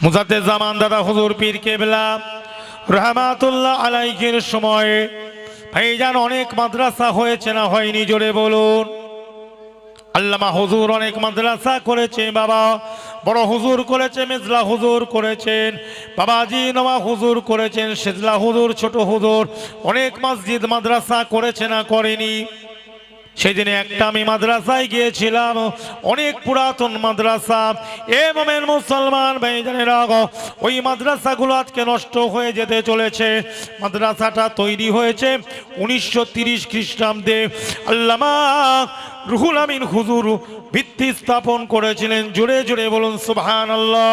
মুজাদ্দেদ জামান দাদা হুজুর পীর কেবলা রহমাতুল্লাহ আলাইহির সময়ে ভাইজান অনেক মাদ্রাসা হয়েছে না হয়নি জোরে বলুন। আল্লামা হুজুর অনেক মাদ্রাসা করেছে বাবা, বড় হুজুর করেছে, মেজলা হুজুর করেছেন, বাবাজি নওয়া হুজুর করেছেন, সেজলা হুজুর, ছোট হুজুর অনেক মসজিদ মাদ্রাসা করেছে না করেনি? সেদিন একটা আমি মাদ্রাসায় গিয়েছিলাম, অনেক পুরাতন মাদ্রাসা। এ মোমেন মুসলমান ভাইজানেরা, ওই মাদ্রাসাগুলো আজকে নষ্ট হয়ে যেতে চলেছে। মাদ্রাসাটা তৈরি হয়েছে 1930 খ্রিস্টাব্দে। আল্লামা রুহুল আমিন হুজুর ভিত্তি স্থাপন করেছিলেন। জোরে জোরে বলুন সুবহানাল্লাহ।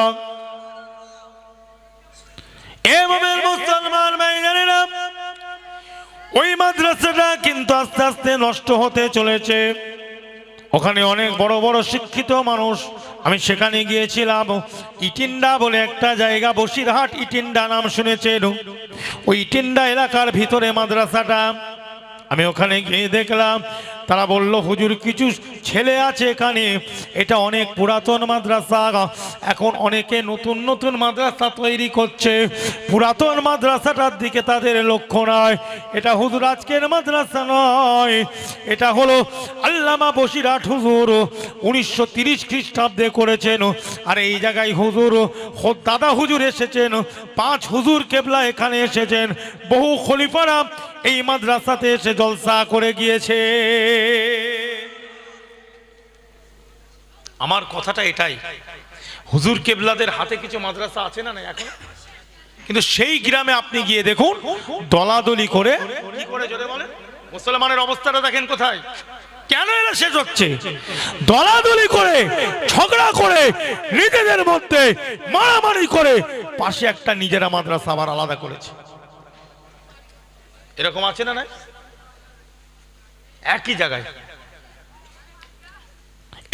এ মোমেন মুসলমান ভাইজানেরা, ওই মাদ্রাসাটা কিন্তু আস্তে আস্তে নষ্ট হতে চলেছে। ওখানে অনেক বড় বড় শিক্ষিত মানুষ, আমি সেখানে গিয়েছিলাম। ইটিন্ডা বলে একটা জায়গা, বসিরহাট ইটিন্ডা নাম শুনেছেন? ওই ইটিন্ডা এলাকার ভিতরে মাদ্রাসাটা। আমি ওখানে গিয়ে দেখলাম, তারা বলল হুজুর কিছু ছেলে আছে এখানে, এটা অনেক পুরাতন মাদ্রাসা, এখন অনেকে নতুন নতুন মাদ্রাসা তৈরি করছে, পুরাতন মাদ্রাসাটার দিকে তাদের লক্ষ্য নয়। এটা হুজুর আজকের মাদ্রাসা নয়, এটা হলো আল্লামা বসিরহাট হুজুর 1930 খ্রিস্টাব্দে করেছেন। আর এই জায়গায় হুজুর দাদা হুজুর এসেছেন, 5 হুজুর কেবলা এখানে এসেছেন, বহু খলিফারা এই মাদ্রাসাতে এসে জলসা করে গিয়েছে। আমার কথাটা এটাই, হুজুর কেবলাদের হাতে কিছু মাদ্রাসা আছে না এখন, কিন্তু সেই গ্রামে আপনি গিয়ে দেখুন দলাদলি করে কি করে জোরে বলেন, মুসলমানের অবস্থাটা দেখেন কোথায়, কেন এরা শেষ হচ্ছে? দলাদলি করে, ঝগড়া করে, নিজেদের মধ্যে মারামারি করে, পাশে একটা নিজেরা মাদ্রাসা আবার আলাদা করেছে। এরকম আছে না নাই? একই জায়গায়।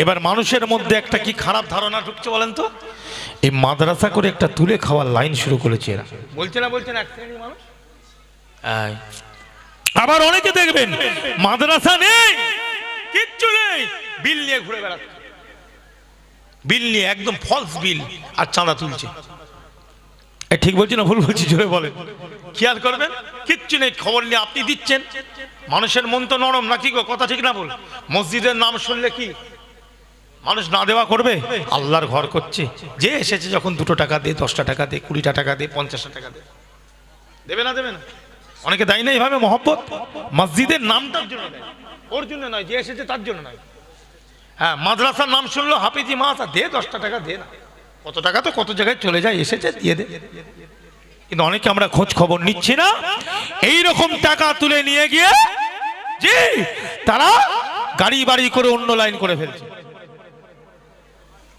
এবার মানুষের মধ্যে একটা কি খারাপ ধারণা ঢুকছে বলেন তো, এই মাদ্রাসা করে একটা তুলে খাওয়ার লাইন শুরু করেছে এরা। বলছে না এক শ্রেণীর মানুষ। আবার অনেকে দেখবেন মাদ্রাসা নেই, কিচ্ছু নেই, বিল নিয়ে ঘুরে বেড়াচ্ছে, বিল নিয়ে একদম ফলস বিল, আর চাঁদা তুলছে। ঠিক বলছি না ভুল বলছি জোরে বলেন? খেয়াল করবেন, কিচ্ছু নেই, খবর নিয়ে আপনি দিচ্ছেন। মানুষের মন তো নরম নাকি গো, কথা ঠিক না বল? মসজিদের নাম শুনলে কি মানুষ না দেওয়া করবে? আল্লাহর ঘর করছে, যে এসেছে যখন 2 টাকা দে, 10টা টাকা দে, 20টা টাকা দে, 50টা টাকা দে, দেবে না? দেবে না? অনেকে দেয় না এইভাবে মহব্বত, মসজিদের নামটার জন্য দেয়, ওর জন্য নয়, যে এসেছে তার জন্য নয়। হ্যাঁ, মাদ্রাসার নাম শুনলো হাফিজি মাদ্রাসা, দে 10টা টাকা দে না, কত টাকা তো কত জায়গায় চলে যায়, এসেছে দিয়ে দে। কিন্তু অনেকে আমরা খোঁজ খবর নিচ্ছি না, এই রকম টাকা তুলে নিয়ে গিয়ে জি তারা গাড়ি বাড়ি করে অন্য লাইন করে ফেলছে।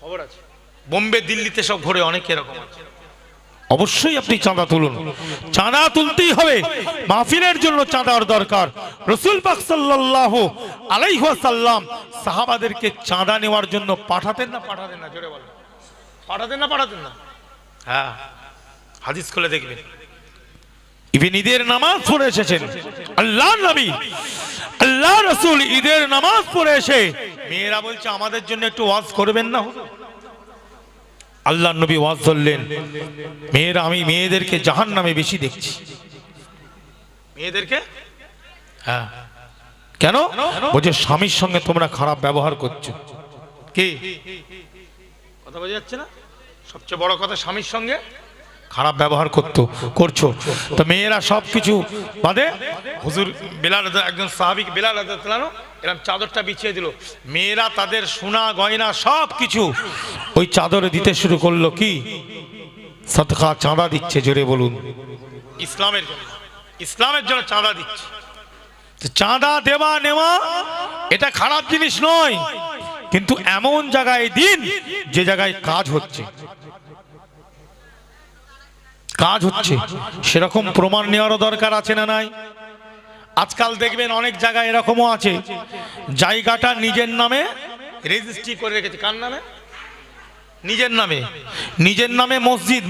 খবর আছে, বোম্বে দিল্লিতে সব ঘুরে অনেকে এরকম আছে। অবশ্যই আপনি চাঁদা তুলুন, চাঁদা তুলতেই হবে, মাহফিলের জন্য চাঁদার দরকার। রাসূল পাক সাল্লাল্লাহু আলাইহি ওয়াসাল্লাম সাহাবাদেরকে চাঁদা নেওয়ার জন্য পাঠাতেন না জোরে বলেন? পাঠাতেন না? হ্যাঁ, হাদিস খুলে দেখবেন। ইভেন ঈদের নামাজ পড়ে এসেছেন আল্লাহর নবী, আল্লাহ রাসূল ঈদের নামাজ পড়ে এসে মেয়েরা বলছে আমাদের জন্য একটু ওয়াজ করবেন না হুজুর? আল্লাহর নবী ওয়াজ ধরলেন, মেয়েরা, আমি মেয়েদেরকে জাহান্নামে বেশি দেখছি। মেয়েদেরকে? হ্যাঁ। কেন? বলছে স্বামীর সঙ্গে তোমরা খারাপ ব্যবহার করছো। কি কথা বোঝা যাচ্ছে না? সবচেয়ে বড় কথা, স্বামীর সঙ্গে খারাপ ব্যবহার করছো। তো মেয়েরা সবকিছু বাদে হুজুর বেলাল, একজন সাহাবী বেলাল রাদিয়াল্লাহু আনহু এরকম চাদরটা বিছিয়ে দিল, মেয়েরা তাদের সোনা গয়না সব কিছু ওই চাদরে দিতে শুরু করলো। কি সদকা, চাঁদা দিচ্ছে, জোরে বলুন? ইসলামের জন্য চাঁদা দিচ্ছে। চাঁদা দেওয়া নেওয়া এটা খারাপ জিনিস নয়, কিন্তু এমন জায়গায় দিন যে জায়গায় কাজ হচ্ছে সেরকম প্রমাণ নেওয়ারও দরকার আছে না নাই? আজকাল দেখবেন অনেক জায়গায় এরকমও আছে, জায়গাটা নিজের নামে রেজিস্ট্রি করে রেখেছে। কার নামে? নিজের নামে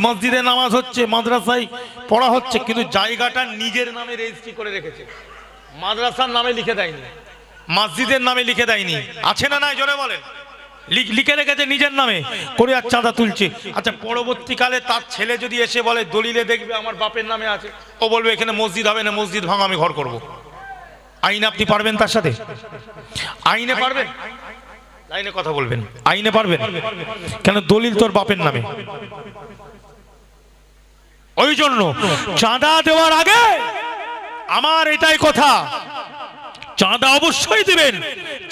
মসজিদে নামাজ হচ্ছে, মাদ্রাসায় পড়া হচ্ছে, কিন্তু জায়গাটা নিজের নামে রেজিস্ট্রি করে রেখেছে, মাদ্রাসার নামে লিখে দেয়নি, মসজিদের নামে লিখে দেয়নি। আছে না নাই জোরে বলেন? লিখে রেখেছে নিজের নামে করে আর চাঁদা তুলছে। আচ্ছা, পরবর্তীকালে তার ছেলে যদি এসে বলে দলিলে দেখবে আমার বাপের নামে আছে, ও বলবে এখানে মসজিদ হবে না, মসজিদ ভাঙা, আমি ঘর করব। আইনে আপনি পারবেন তার সাথে? আইনে পারবেন? লাইনে কথা বলবেন, আইনে পারবেন? কেন? দলিল তোর বাপের নামে। ওই জন্য চাঁদা দেওয়ার আগে আমার এটাই কথা, চাঁদা অবশ্যই দিবেন।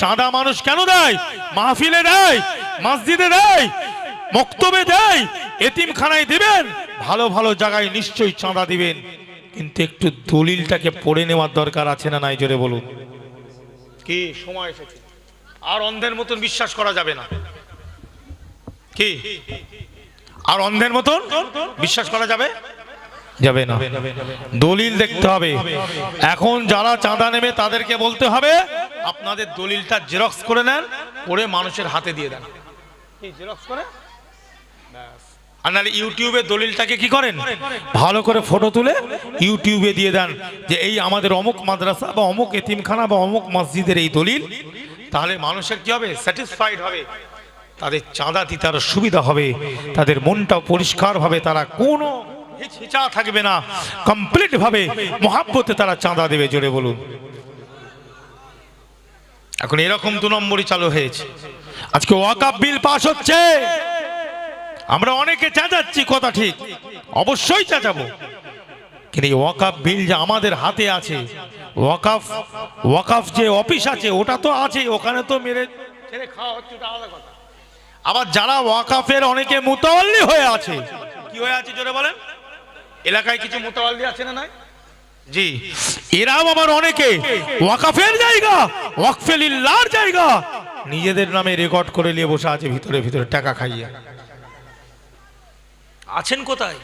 চাঁদা মানুষ কেন দেয়? মাহফিলে দেয়, মসজিদে দেয়, মক্তবে দেয়, এতিমখানায় দিবেন, ভালো ভালো জায়গায় নিশ্চয়ই চাঁদা দিবেন। কিন্তু একটু দলিলটাকে পড়ে নেওয়ার দরকার আছে না নাই? জোরে বলুন। কি সময় এসেছে, আর অন্ধের মতন বিশ্বাস করা যাবে না। কি আর অন্ধের মতন বিশ্বাস করা যাবে যাবে না? দলিল দেখতে হবে। এখন যারা চাঁদা নেবে তাদেরকে বলতে হবে আপনাদের দলিলটা জেরক্স করে নেন, করে মানুষের হাতে দিয়ে দেন। জেরক্স করে, আর নাহলে ইউটিউবে দলিলটাকে কি করেন, ভালো করে ফটো তুলে ইউটিউবে দিয়ে দেন যে এই আমাদের অমুক মাদ্রাসা বা অমুক এতিমখানা বা অমুক মসজিদের এই দলিল। তাহলে মানুষের কি হবে? স্যাটিসফাইড হবে, তাদের চাঁদা দিতে আরো সুবিধা হবে, তাদের মনটাও পরিষ্কার হবে, তারা কোনো হিচা থাকবে না, কমপ্লিট ভাবে মহাব্বতে তারা চাঁদা দেবে। জোরে বলুন। এখন এরকম 2 নম্বরই চালু হয়েছে। আজকে ওয়াকফ বিল পাস হচ্ছে, আমরা অনেকে চেঁচাচ্ছি, কথা ঠিক, অবশ্যই চেঁচাবো, কিন্তু এই ওয়াকফ বিল যে আমাদের হাতে আছে, ওয়াকফ যে অফিস আছে ওটা তো আছে, ওখানে তো মেরে ছেড়ে খাওয়া হচ্ছে, ওটা আলাদা কথা। আবার যারা ওয়াকফের অনেকে মুতাওয়াল্লি হয়ে আছে, কি হয়ে আছে জোরে বলেন? এলাকায় কিছু মুতাওয়াল্লি আছে না নাই? জি, এরাও আবার অনেকে ওয়াকফের জায়গা, ওয়াকফে লিল্লাহর জায়গা নিজেদের নামে রেকর্ড করে নিয়ে বসে আছে ভিতরে ভিতরে টাকা খাইয়ে। আছেন কোথায়?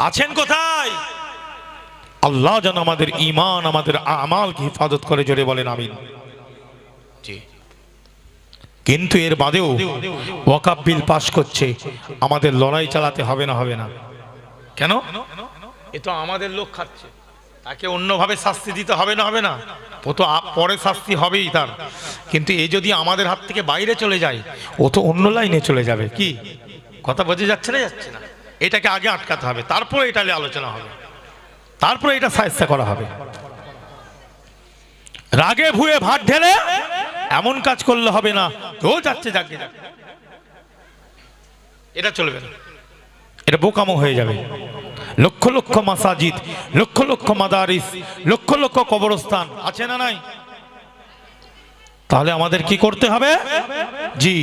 আছেন কোথায়? আল্লাহ যেন আমাদের ঈমান, আমাদের আমালকে হেফাজত করে। জোরে বলেন আমিন। জি, কিন্তু এর বাদেও ওয়াকফ বিল পাস করছে, আমাদের লড়াই চালাতে হবে না? হবে না কেন? এ তো আমাদের লোক খাচ্ছে, তাকে অন্যভাবে শাস্তি দিতে হবে না? হবে না? ও তো পরে শাস্তি হবেই তার, কিন্তু এ যদি আমাদের হাত থেকে বাইরে চলে যায়, ও তো অন্য লাইনে চলে যাবে। কি কথা বোঝা যাচ্ছে না? যাচ্ছে না? এটাকে আগে আটকাতে হবে, তারপরে এটা নিয়ে আলোচনা হবে, তারপরে এটা সাহায্য করা হবে। রাগে ভুয়ে ভাত ঢেলে এমন কাজ করলে হবে না, তো যাচ্ছে যাকে যাকে, এটা চলবে না, এটা বোকামো হয়ে যাবে। লক্ষ লক্ষ মাসাজিদ, লক্ষ লক্ষ মাদারিস, লক্ষ লক্ষ কবরস্থান আছে না নাই? তাহলে আমাদের কি করতে হবে? জি,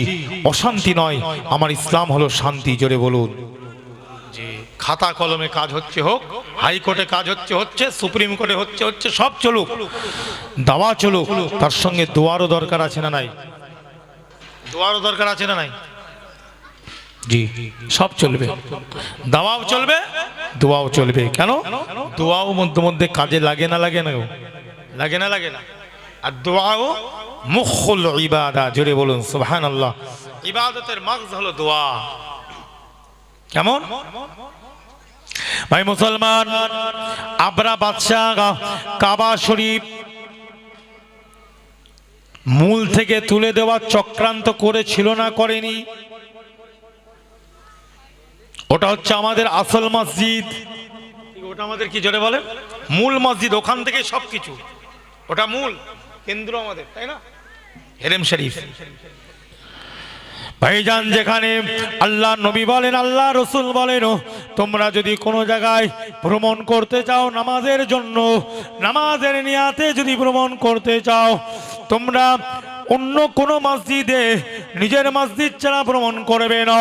অশান্তি নয়, আমার ইসলাম হলো শান্তি। জোরে বলুন। জি, খাতা কলমে কাজ হচ্ছে হোক, হাইকোর্টে কাজ হচ্ছে, সুপ্রিম কোর্টে হচ্ছে, সব চলুক, দাওয়া চলুক, তার সঙ্গে দোয়ারও দরকার আছে না নাই? দোয়ারও দরকার আছে না নাই? জি, সব চলবে, দাওয়াও চলবে, দোয়াও চলবে। কেন? দোয়াও মধ্যে মধ্যে কাজে লাগে না? লাগে না? লাগে না? লাগে না? আর দোয়াও মুখুল ইবাদা। জোরে বলুন সুবহানাল্লাহ। ইবাদতের মাগজ হলো দোয়া। কেমন ভাই মুসলমান? আবরা বাদশাহ কাবা শরীফ মূল থেকে তুলে দেওয়ার চক্রান্ত করেছিল না করেনি? ওটা হচ্ছে আমাদের আসল মসজিদ, ওটা আমাদের কি জোরে বলে মূল মসজিদ, ওখান থেকে সবকিছু, ওটা মূল কেন্দ্র আমাদের, তাই না? হেরেম শরীফ ভাইজান, যেখানে আল্লাহ নবী বলেন, আল্লাহ রসুল বলেন, তোমরা যদি কোনো জায়গায় ভ্রমণ করতে চাও নামাজের জন্য, নামাজের নিয়াতে যদি ভ্রমণ করতে চাও, তোমরা অন্য কোনো মসজিদে নিজের মসজিদ ছাড়া ভ্রমণ করবে না।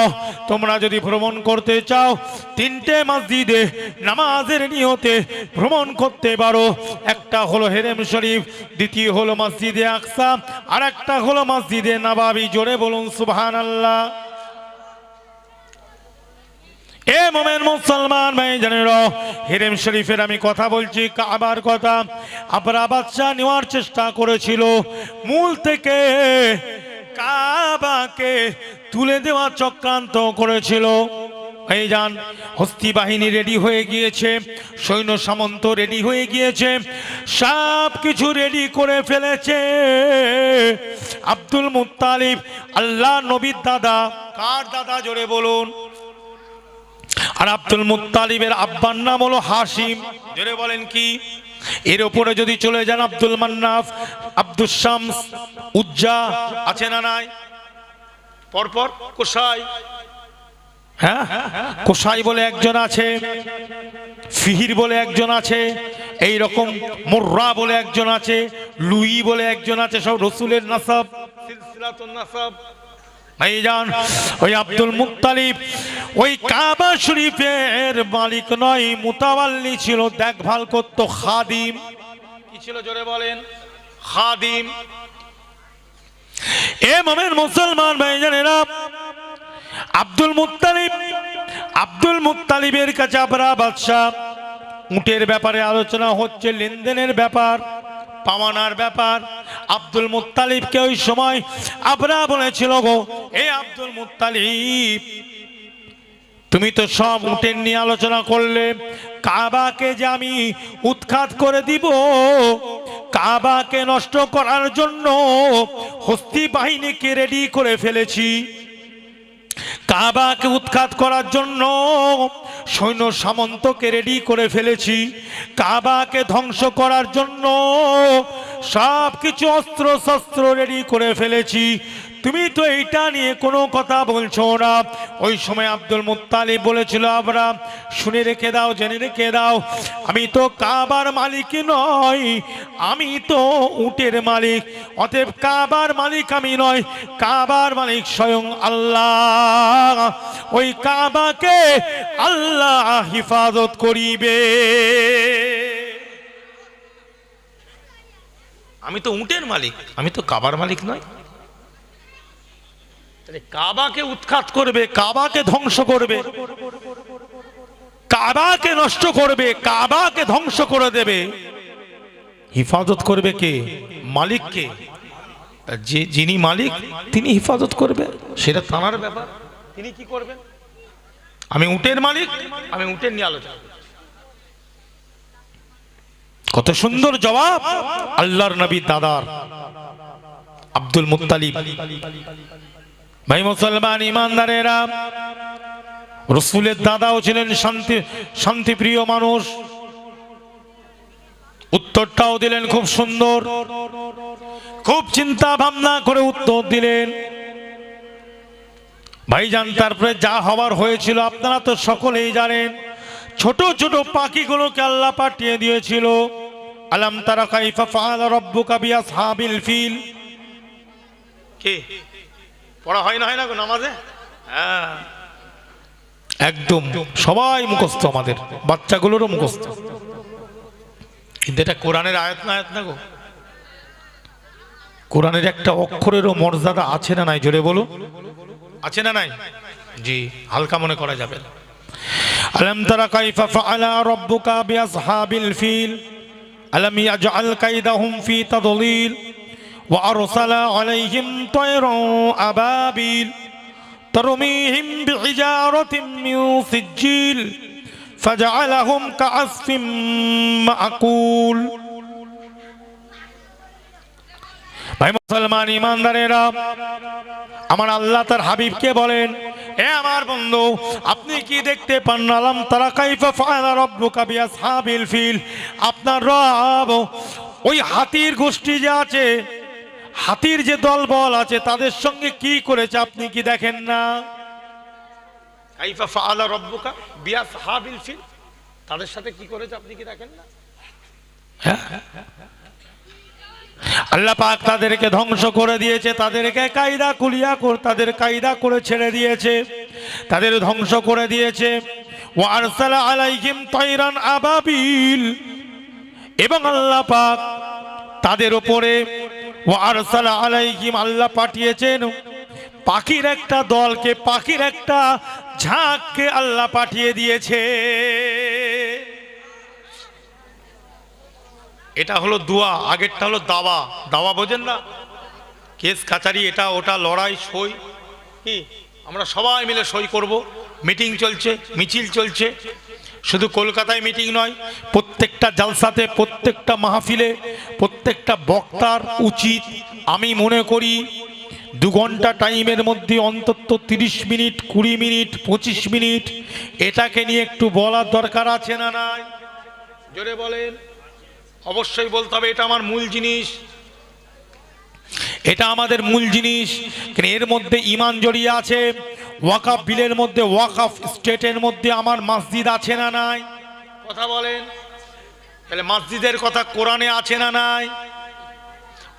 তোমরা যদি ভ্রমণ করতে চাও 3টে মসজিদে নামাজের নিয়তে ভ্রমণ করতে পারো। একটা হলো হেরেম শরীফ, দ্বিতীয় হলো মসজিদে আকসা, আর একটা হলো মসজিদে নববী। জোরে বলুন সুবহানাল্লাহ। এ মোমেন মুসলমান ভাই জানেরা, হেরেম শরীফের আমি কথা বলছি, কাবার কথা। আবরা বাদশাহ নেওয়ার চেষ্টা করেছিল, মূল থেকে কাবাকে তুলে দেওয়ার চক্রান্ত করেছিল। এই যান হস্তি বাহিনী রেডি হয়ে গিয়েছে, সৈন্য সামন্ত রেডি হয়ে গিয়েছে, সব কিছু রেডি করে ফেলেছে। আব্দুল মুত্তালিব আল্লাহ নবীর দাদা, কার দাদা জোরে বলুন? আর আব্দুল মুত্তালিবের আব্বার নাম হলো হাশিম, জোরে বলেন কি? এর উপরে যদি চলে যান আব্দুল মান্নাফ, আব্দুল শামস, উজ্জা আছে না নাই? পরপর কোসাই, হ্যাঁ কোসাই বলে একজন আছে, ফিহির বলে একজন আছে, এই রকম মুর্রা বলে একজন আছে, লুই বলে একজন আছে, সব রসুলের নাসাব, সিলসিলাতুন নাসাব। ভাইজান ওই আব্দুল মুত্তালিব ওই কাবা শরীফের মালিক নয়, মুতাওয়াল্লি ছিল, দেখভাল করত, খাদিম। কি ছিল জোরে বলেন? খাদিম। এ মোমেন মুসলমান ভাইজানেরা, আব্দুল মুত্তালিবের কাছে আবরা বাদশা উটের ব্যাপারে আলোচনা হচ্ছে, লেনদেনের ব্যাপার, পাওয়ানার ব্যাপার। আব্দুল মুত্তালিবকে ওই সময় আবরা বলেছিল, গো এ আব্দুল মুত্তালিব, তুমি তো সব উটের নিয়ে আলোচনা করলে, কাবাকে যে আমি উৎখাত করে দিব, কাবাকে নষ্ট করার জন্য হস্তি বাহিনীকে রেডি করে ফেলেছি, কাবাকে উৎখাত করার জন্য সৈন্য সামন্তকে রেডি করে ফেলেছি, কাবাকে ধ্বংস করার জন্য সব কিছু অস্ত্র শস্ত্র রেডি করে ফেলেছি, তুমি তো এইটা নিয়ে কোনো কথা বলছো না। ওই সময় আব্দুল মুত্তালিব বলেছিল, আবরা শুনে রেখে দাও, জেনে রেখে দাও, আমি তো কাবার মালিক নয়, আমি তো উটের মালিক, অতএব কাবার মালিক আমি নয়, কাবার মালিক স্বয়ং আল্লাহ, ওই কাবাকে আল্লাহ হিফাজত করিবে। আমি তো উটের মালিক, আমি তো কাবার মালিক নয়। কাবাকে উৎখাত করবে, কাবাকে ধ্বংস করবে, কাবাকে নষ্ট করবে, কাবাকে ধ্বংস করে দেবে, হিফাজত করবে কে? মালিক কে? যিনি মালিক তিনি হিফাজত করবে, সেটা তাঁর ব্যাপার, তিনি কি করবেন? আমি উটের মালিক, আমি উটের নিয়ে আলোচনা। কত সুন্দর জবাব আল্লাহর নবী দাদার আব্দুল মুত্তালিব। ভাই মুসলমান ইমানদারেরা, রসুলের দাদাও ছিলেন শান্তিপ্রিয় মানুষ, উত্তরটাও দিলেন খুব সুন্দর, খুব চিন্তা ভাবনা করে উত্তর দিলেন। ভাইজান তারপরে যা হওয়ার হয়েছিল আপনারা তো সকলেই জানেন, ছোট ছোট পাখিগুলোকে আল্লাহ পাঠিয়ে দিয়েছিল। আলাম তারা কাইফা ফাআলা রাব্বুকা বিআসহাবিল ফিল, কে পড়া হয় না গো নামাজে? হ্যাঁ, একদম সবাই মুখস্থ, আমাদের বাচ্চাগুলোরও মুখস্থ, কিন্তু এটা কোরআনের আয়াত না গো। কোরআনের একটা অক্ষরেরও মর্যাদা আছে না নাই? জোরে বলো, আছে না নাই? জি, হালকা মনে করা যাবে না। আলাম তারা কাইফা ফাআলা রাব্বুকা বিআসহাবিল ফিল আলাম ইয়াজআল কাইদাহুম ফি তাদলিল وأرسل عليهم طيرا أبابيل ترميهم بحجارة من سجيل فجعلهم كعصف مأكول। ভাই মুসলমান ইমানদারেরা, আমার আল্লাহ তার হাবিবকে বলেন, এ আমার বন্ধু, আপনি কি দেখতে পান না? আলাম তারা কাইফা ফাআলা রাব্বুকা বিআসহাবিল ফিল, আপনার রব ওই হাতির গোষ্ঠী যে আছে, হাতির যে দলবল আছে, তাদের সঙ্গে কি করেছে আপনি কি দেখেন না? কাইফা ফাআলা রাব্বুকা বিআসহাবিল ফিল, তাদের সাথে কি করেছে আপনি কি দেখেন না? আল্লাহ পাক তাদেরকে ধ্বংস করে দিয়েছে, তাদেরকে কায়দা কুলিয়া করে, তাদের কায়দা করে ছেড়ে দিয়েছে, তাদের ধ্বংস করে দিয়েছে। ওয়া আরসালা আলাইহিম তায়রান আবাবিল, এবং আল্লাহ পাক তাদের উপরে ওয়া আরসালা আলাইহিম, আল্লাহ পাঠিয়েছেন পাখির একটা দলকে, পাখির একটা ঝাঁককে আল্লাহ পাঠিয়ে দিয়েছে। এটা হলো দোয়া, আগেরটা হলো দাওয়া। দাওয়া বোঝেন না? কেস কাচারি, এটা ওটা, লড়াই, সই, কি আমরা সবাই মিলে সই করব, মিটিং চলছে, মিছিল চলছে। শুধু কলকাতায় মিটিং নয়, প্রত্যেকটা জালসাতে, প্রত্যেকটা মাহফিলে, প্রত্যেকটা বক্তার উচিত, আমি মনে করি 2 ঘন্টা টাইমের মধ্যে অন্তত 30 মিনিট, 20 মিনিট, 25 মিনিট এটাকে নিয়ে একটু বলার দরকার আছে না নাই? জোরে বলেন। অবশ্যই বলতে হবে, এটা আমার মূল জিনিস, এটা আমাদের মূল জিনিস। কিন্তু এর মধ্যে ঈমান জড়িয়ে আছে। ওয়াকাফ বিলের মধ্যে, ওয়াকাফ স্টেটের মধ্যে আমার মসজিদ আছে না নাই? কথা বলেন। তাহলে মসজিদের কথা কোরআনে আছে না নাই?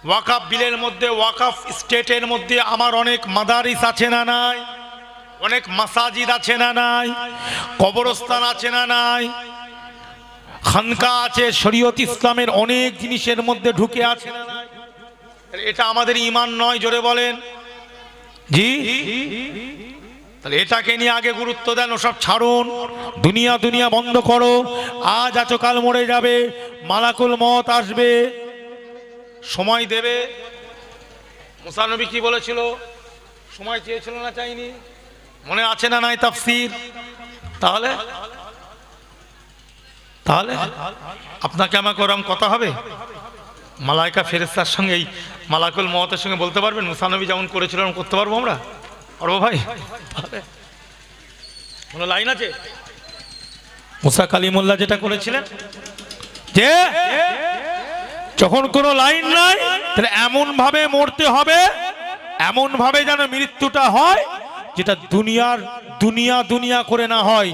ওয়াকাফ বিলের মধ্যে, ওয়াকাফ স্টেটের মধ্যে আমার অনেক মাদারিস আছে না নাই? অনেক মাসাজিদ আছে না নাই? কবরস্থান আছে না নাই? খানকা আছে, শরীয়ত ইসলামের অনেক জিনিসের মধ্যে ঢুকে আছে না নাই? এটা আমাদের ঈমান নয়? জোরে বলেন। জি। তাহলে এটাকে নিয়ে আগে গুরুত্ব দেন, ওসব ছাড়ুন। দুনিয়া দুনিয়া বন্ধ করো। আজ আছো কাল মরে যাবে, মালাকুল মওত আসবে, সময় দেবে। মুসা নবী কি বলেছিল? সময় চেয়েছিল না চাইনি? মনে আছে না নাই তাফসীর? তাহলে তাহলে আপনাকে আমাকে ওরকম কথা হবে? মালাইকা ফেরেশতার সঙ্গে, এই মালাকুল মওতের সঙ্গে বলতে পারবেন মুসা নবী যেমন করেছিল করতে পারবো আমরা? পারবো ভাই? কোনো লাইন আছে? মুসা কালিমুল্লাহ যেটা করেছিলেন, যে যখন কোনো লাইন নাই, তাহলে এমন ভাবে মরতে হবে, এমন ভাবে যেন মৃত্যুটা হয় যেটা দুনিয়া দুনিয়া করে না হয়।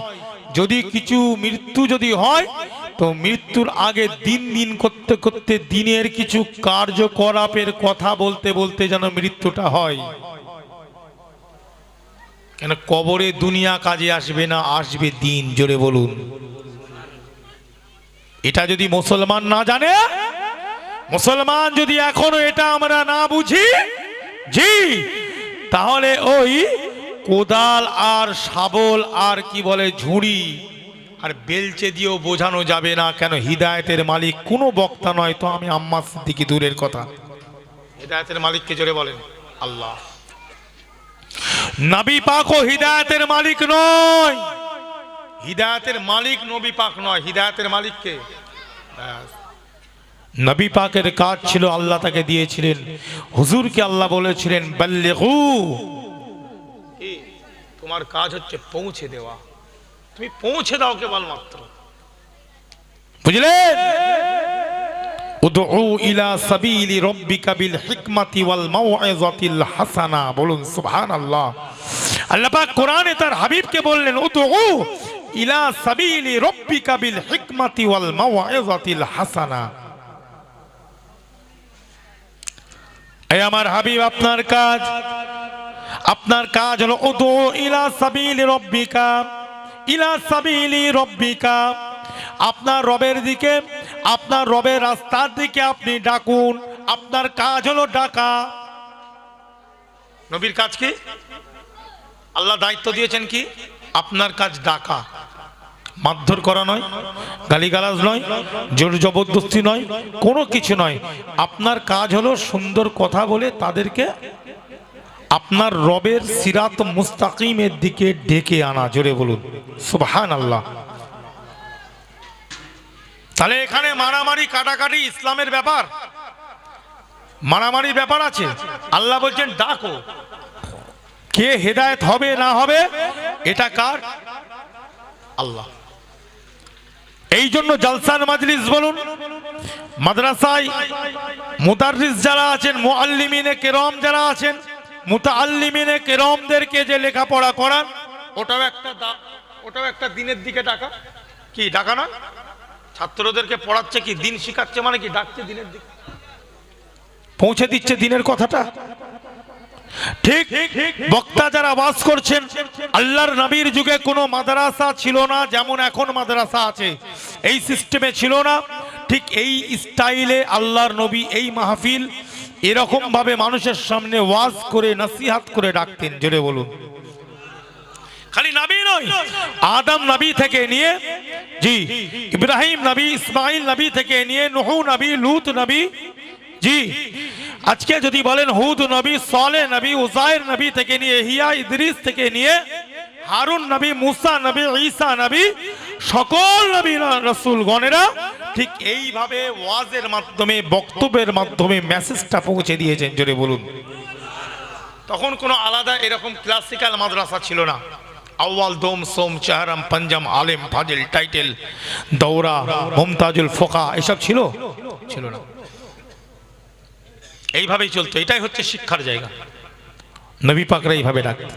যদি কিছু মৃত্যু যদি হয়, তো মৃত্যুর আগে দিন করতে করতে দিনের কিছু কার্যকলাপের কথা বলতে বলতে যেন মৃত্যুটা হয়। কেন কবরে দুনিয়া কাজে আসবে না, আসবে দিন। জোরে বলুন। এটা যদি মুসলমান না জানে, মুসলমান যদি এখনো এটা আমরা না বুঝি, জি, তাহলে ওই কোদাল আর শাবল আর কি বলে ঝুড়ি আর বেলচে দিয়েও বোঝানো যাবে না। কেন হিদায়েতের মালিক কোনো বক্তা নয়, তো আমি আম্মা সিদ্দিকী দূরের কথা। হিদায়েতের মালিককে জোরে বলেন আল্লাহ। নবী পাকও হিদায়েতের মালিক নয়। হিদায়েতের মালিক নবী পাক নয়, হিদায়েতের মালিক কে? নবী পাকের কাজ ছিল, আল্লাহ তাকে দিয়েছিলেন। হুজুরকে আল্লাহ বলেছিলেন বাল্লিগু, তোমার কাজ হচ্ছে পৌঁছে দেওয়া, তুমি পৌঁছে দাও কেবলমাত্র। বুঝলেন? উদউ ইলা সাবিলি রাব্বিকা বিল হিকমাতি ওয়াল মাউইযাতিল হাসানা। বলুন সুবহানাল্লাহ। আল্লাহ পাক কোরআনে তার হাবিবকে বললেন উদউ ইলা সাবিলি রাব্বিকা বিল হিকমাতি ওয়াল মাউইযাতিল হাসানা। এই আমার হাবিব, আপনার কাজ হলো উদউ ইলা সাবিলি রাব্বিকা, ইলা সাবিলি রাব্বিকা, আপনার রবের দিকে, আপনার রবের রাস্তার দিকে আপনি ডাকুন। আপনার কাজ হলো ডাকা। নবীর কাজ কি? আল্লাহ দায়িত্ব দিয়েছেন কি? আপনার কাজ ডাকা। মারধর করা নয়, গালিগালাজ নয়, জোর জবরদস্তি নয়, কোনো কিছু নয়। আপনার কাজ হলো সুন্দর কথা বলে তাদেরকে আপনার রবের সিরাত মুস্তাকিমের দিকে ডেকে আনা। জোরে বলুন সুবহানাল্লাহ। তাহলে এখানে মারামারি কাটাকাটি ইসলামের ব্যাপার, মারামারি ব্যাপার আছে। আল্লাহ বলছেন ডাকো। কে হেদায়েত হবে না হবে এটা কার? আল্লাহ। এই জন্য জালসার মাজলিস বলুন, মাদ্রাসায় মুদাররিস যারা আছেন, মুআল্লিমিনে কেরাম যারা আছেন, মুতাআল্লিমিনে কেরামদেরকে যে লেখাপড়া করান, ওটাও একটা দিনের দিকে ডাকা। কি ডাকা না? ছাত্রদেরকে পড়াচ্ছে কি? দিন শিখাচ্ছে, মানে কি ডাকছে দিনের দিকে, পৌঁছে দিচ্ছে দিনের কথাটা। ঠিক বক্তা যারা ওয়াজ করছেন, আল্লাহর নবীর যুগে কোনো মাদ্রাসা ছিল না যেমন এখন মাদ্রাসা আছে, এই সিস্টেমে ছিল না। ঠিক এই স্টাইলে আল্লাহর নবী এই মাহফিল এরকম ভাবে মানুষের সামনে ওয়াজ করে নসিহত করে ডাকতেন। জোরে বলুন। খালি নবী নয়, আদম নবী থেকে নিয়ে, জি, ইব্রাহিম নবী, ইসমাইল নবী থেকে নিয়ে, নূহ নবী, লূত নবী, জি, আজকে যদি বলেন হুদ নবী, সালেহ নবী, উজায়ের নবী থেকে নিয়ে, ইহইয়া, ইদরিস থেকে নিয়ে হারুন নবী, মুসা নবী, ঈসা নবী, সকল নবী রাসূল গণেরা ঠিক এইভাবে ওয়াজের মাধ্যমে, বক্তব্যের মাধ্যমে মেসেজটা পৌঁছে দিয়েছেন। জোরে বলুন। তখন কোনো আলাদা এরকম ক্লাসিক্যাল মাদ্রাসা ছিল না। আউয়াল, দোম, সোম, চাহারাম, পাঞ্জাম, আলেম, ফাজিল, টাইটেল, দৌরা, মুমতাজুল ফোকা এসব ছিল না। এইভাবেই চলতো। এটাই হচ্ছে শিক্ষার জায়গা। নবী পাকরা এইভাবে ডাকতেন।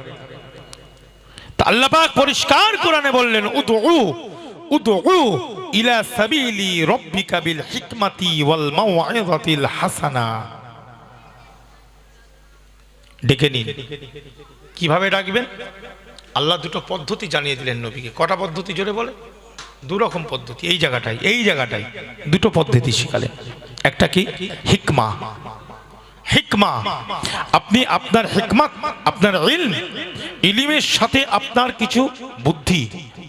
তা আল্লাহ পাক পরিষ্কার কোরআনে বললেন, উদউ ইলা সাবিলি রাব্বিকা বিল হিকমাতি ওয়াল মাউইযাতিল হাসানা। ডেকে নিন। কিভাবে ডাকবেন? আল্লাহ দুটো পদ্ধতি জানিয়ে দিলেন নবীকে। কটা পদ্ধতি জোরে বলে? দু রকম পদ্ধতি। এই জায়গাটাই দুটো পদ্ধতি শিখালেন। একটা কি? হিকমা। আপনি আপনার হিকমত, আপনার ইলমের সাথে আপনার কিছু বুদ্ধি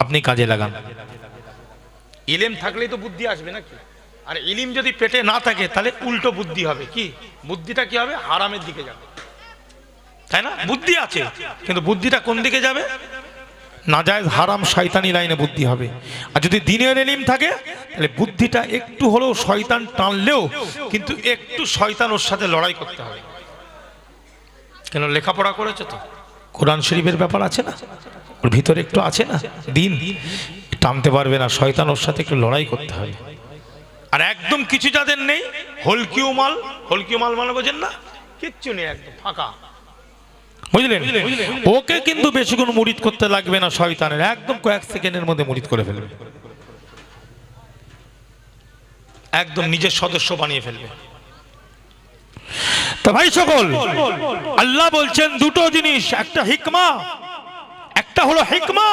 আপনি কাজে লাগান। ইলম থাকলেই তো বুদ্ধি আসবে নাকি? আর ইলম যদি পেটে না থাকে তাহলে উল্টো বুদ্ধি হবে। কি বুদ্ধিটা? কি হবে? হারামের দিকে যাবে, তাই না? বুদ্ধি আছে কিন্তু বুদ্ধিটা কোন দিকে যাবে? নাজায়েজ, হারাম, শয়তানি লাইনে বুদ্ধি হবে। আর যদি দ্বীনের ইলম থাকে তাহলে বুদ্ধিটা একটু হলেও শয়তান টানলেও কিন্তু একটু শয়তান ওর সাথে লড়াই করতে হবে। কেন? লেখাপড়া করেছে তো, কোরআন শরীফের ব্যাপার আছে না, ওর ভিতরে একটু আছে না, দিন টানতে পারবে না, শয়তান ওর সাথে একটু লড়াই করতে হবে। আর একদম কিছু যাদের নেই, হলকিউ মাল মানে বোঝেন না, কিচ্ছু নেই, একদম ফাঁকা, বুঝলেন? ওকে কিন্তু বেশিক্ষণ মুরিদ করতে লাগবে না শয়তানের, একদম কয়েক সেকেন্ডের মধ্যে মুরিদ করে ফেলবে, একদম নিজের সদস্য বানিয়ে ফেলবে। তো ভাই সকল, আল্লাহ বলছেন দুটো জিনিস, একটা হিকমা, একটা হলো হিকমা,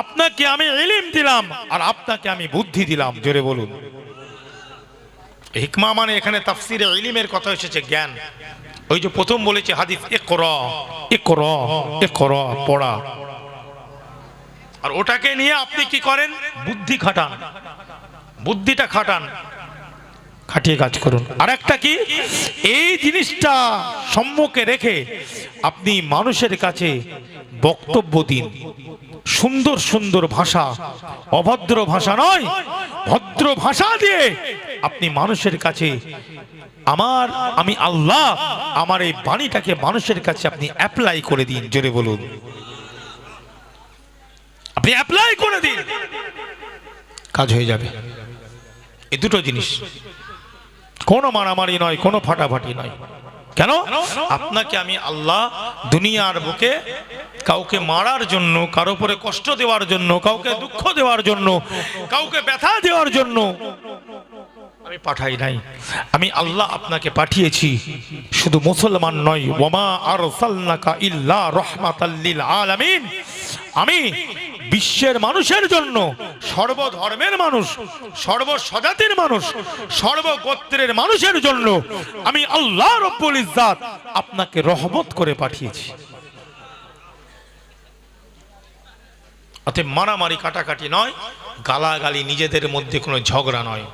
আপনাকে আমি ইলম দিলাম আর আপনাকে আমি বুদ্ধি দিলাম। জোরে বলুন। হিকমা মানে এখানে তাফসিরে ইলমের কথা এসেছে, জ্ঞান। ওই যে প্রথম বলেছে হাদিস, ইকরা পড়া, আর ওটাকে নিয়ে আপনি কি করেন? বুদ্ধি খাটান, বুদ্ধিটা খাটান, খাটিয়ে কাজ করুন। আর একটা কি? এই জিনিসটা সম্মুখে রেখে আপনি মানুষের কাছে বক্তব্য দিন, সুন্দর সুন্দর ভাষা, অভদ্র ভাষা নয়, ভদ্র ভাষা দিয়ে আপনি মানুষের কাছে আমি আল্লাহ, আমার এই বাণীটাকে মানুষের কাছে আপনি অ্যাপ্লাই করে দিন। জোরে বলুন। আপনি অ্যাপ্লাই করে দিন, কাজ হয়ে যাবে। এই দুটো জিনিস, কোনো মারামারি নয়, কোনো ফাটাফাটি নয়। কেন? আপনাকে আমি আল্লাহ দুনিয়ার বুকে কাউকে মারার জন্য, কারো উপরে কষ্ট দেওয়ার জন্য, কাউকে দুঃখ দেওয়ার জন্য, কাউকে ব্যথা দেওয়ার জন্য আমি পাঠাই নাই। আমি আল্লাহ আপনাকে পাঠিয়েছি শুধু মুসলমান নয়, ওয়ামা আরসালনাকা ইল্লা রাহমাতাল লিল আলামিন। আমি বিশ্বের মানুষের জন্য, সর্বধর্মের মানুষ, সর্বস্বজাতির মানুষ, সর্বগোত্রের মানুষের জন্য আমি আল্লাহ রব্বুল ইজ্জাত আপনাকে রহমত করে পাঠিয়েছি। অতএব মারামারি কাটাকাটি নয়, গালাগালি, নিজেদের মধ্যে কোনো ঝগড়া নয়।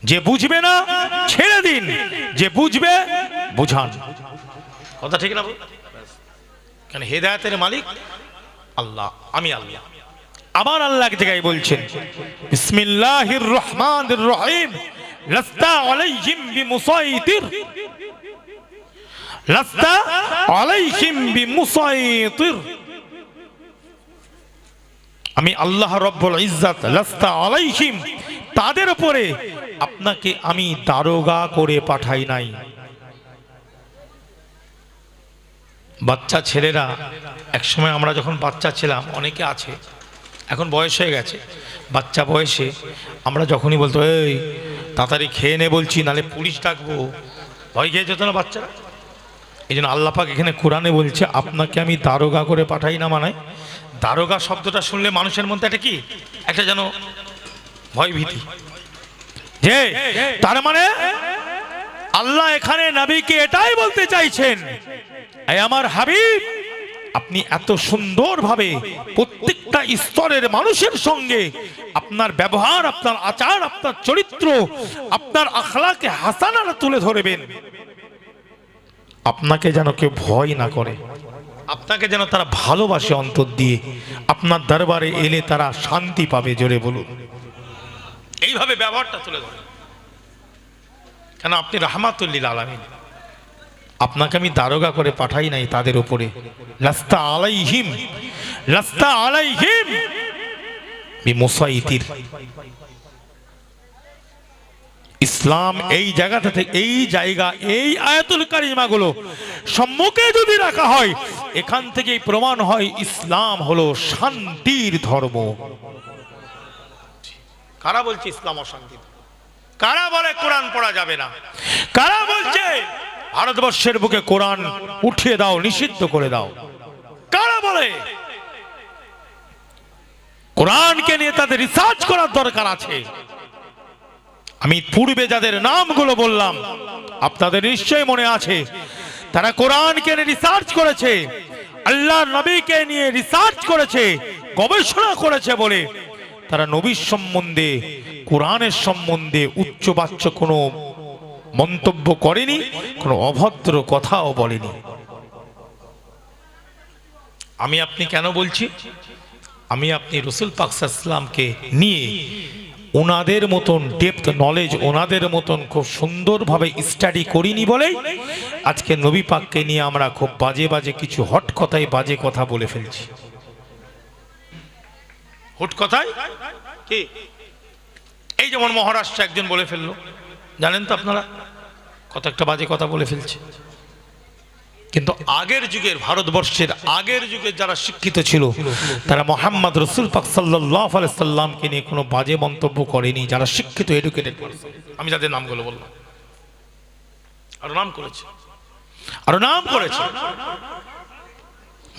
যে বুঝবে না ছেড়ে দিন, যে বুঝবে বুঝান। কথা ঠিক না? কেন? হেদায়েতের মালিক আল্লাহ, আমি আল্লাহ। আবার আল্লাহ এক জায়গায় বলছেন, বিসমিল্লাহির রহমানির রহিম, লাস্তা আলাইহিম বিমুসাইতির, লাস্তা আলাইহিম বিমুসাইতির। আমি আল্লাহ রব্বুল ইজ্জাত, লাস্তা আলাইহিম, তাদের উপরে আপনাকে আমি দারোগা করে পাঠাই নাই। বাচ্চা ছেলেরা, একসময় আমরা যখন বাচ্চা ছিলাম, অনেকে আছে এখন বয়স হয়ে গেছে, বাচ্চা বয়সে আমরা যখনই বলতো এই তাড়াতাড়ি খেয়ে নে বলছি, নালে পুলিশ ডাকবো, ভয় খেয়ে যেত না বাচ্চারা। এই জন্য আল্লাহ পাক এখানে কোরআনে বলছে আপনাকে আমি দারোগা করে পাঠাই না। মানে দারোগা শব্দটা শুনলে মানুষের মধ্যে একটা কি, একটা যেন ভয় ভীতি, যে তার মানে আল্লাহ এখানে নবীকে এটাই বলতে চাইছেন, এই আমার হাবিব, আপনি এত সুন্দরভাবে প্রত্যেকটা স্তরের মানুষের সঙ্গে আপনার ব্যবহার, আপনার আচার, আপনার চরিত্র, আপনার আখলাকে হাসানা তুলে ধরবেন, আপনাকে যেন কেউ ভয় না করে। আপনাকে যেন তারা ভালোবাসে অন্তর দিয়ে, আপনার দরবারে এলে তারা শান্তি পাবে, জোরে বলুন। এইভাবে ব্যবহারটা তুলে ধরে, কেন আপনি রাহমাতুল্লিল আলামিন। আপনাকে আমি দারোগা করে পাঠাই নাই তাদের উপরে। লাস্তা আলাইহিম, লাস্তা আলাইহিম বিমুসাইতির। ইসলাম এই জায়গাটা থেকে, এই জায়গা, এই আয়াতুল কারিমাগুলো সম্মুখে যদি রাখা হয়, এখান থেকেই প্রমাণ হয় ইসলাম হলো শান্তির ধর্ম। কারা বলছে ইসলাম অশান্তি? কারা বলে কোরআন পড়া যাবে না? কারা বলছে ভারতবর্ষের বুকে কোরআন উঠিয়ে দাও, নিষিদ্ধ করে দাও? কারা বলে? কোরআনকে নিয়ে তাদের রিসার্চ করার দরকার আছে। আমি পূর্বে যাদের নামগুলো বললাম আপনাদের নিশ্চয়ই মনে আছে, তারা কোরআনকে নিয়ে রিসার্চ করেছে, আল্লাহর নবীকে নিয়ে রিসার্চ করেছে, গবেষণা করেছে বলে তারা নবীর সম্বন্ধে, কোরআনের সম্বন্ধে উচ্চবাচ্য কোনো মন্তব্য করেনি, কোনো অভদ্র কথাও বলেনি। আমি আপনি কেন বলছি? আমি আপনি রাসূল পাক সাল্লাল্লাহু আলাইহি ওয়াসাল্লামকে নিয়ে ওনাদের মতন ডেপথ নলেজ, ওনাদের মতন খুব সুন্দরভাবে স্টাডি করিনি বলেই আজকে নবী পাককে নিয়ে আমরা খুব বাজে বাজে কিছু হট কথায় বাজে কথা বলে ফেলছি। হট কথায় কি? এই যেমন মহারাষ্ট্রে একজন বলে ফেললো, জানেন তো আপনারা, কত একটা বাজে কথা বলে ফেলছে। কিন্তু আগের যুগের, ভারতবর্ষের আগের যুগের যারা শিক্ষিত ছিল, তারা মোহাম্মদ রাসূল পাক সাল্লাল্লাহু আলাইহি সাল্লামকে নিয়ে কোনো বাজে মন্তব্য করেনি। যারা শিক্ষিত, এডুকেটেড, আমি যাদের নামগুলো বললাম, আরো নাম করেছে, আরো নাম করেছে।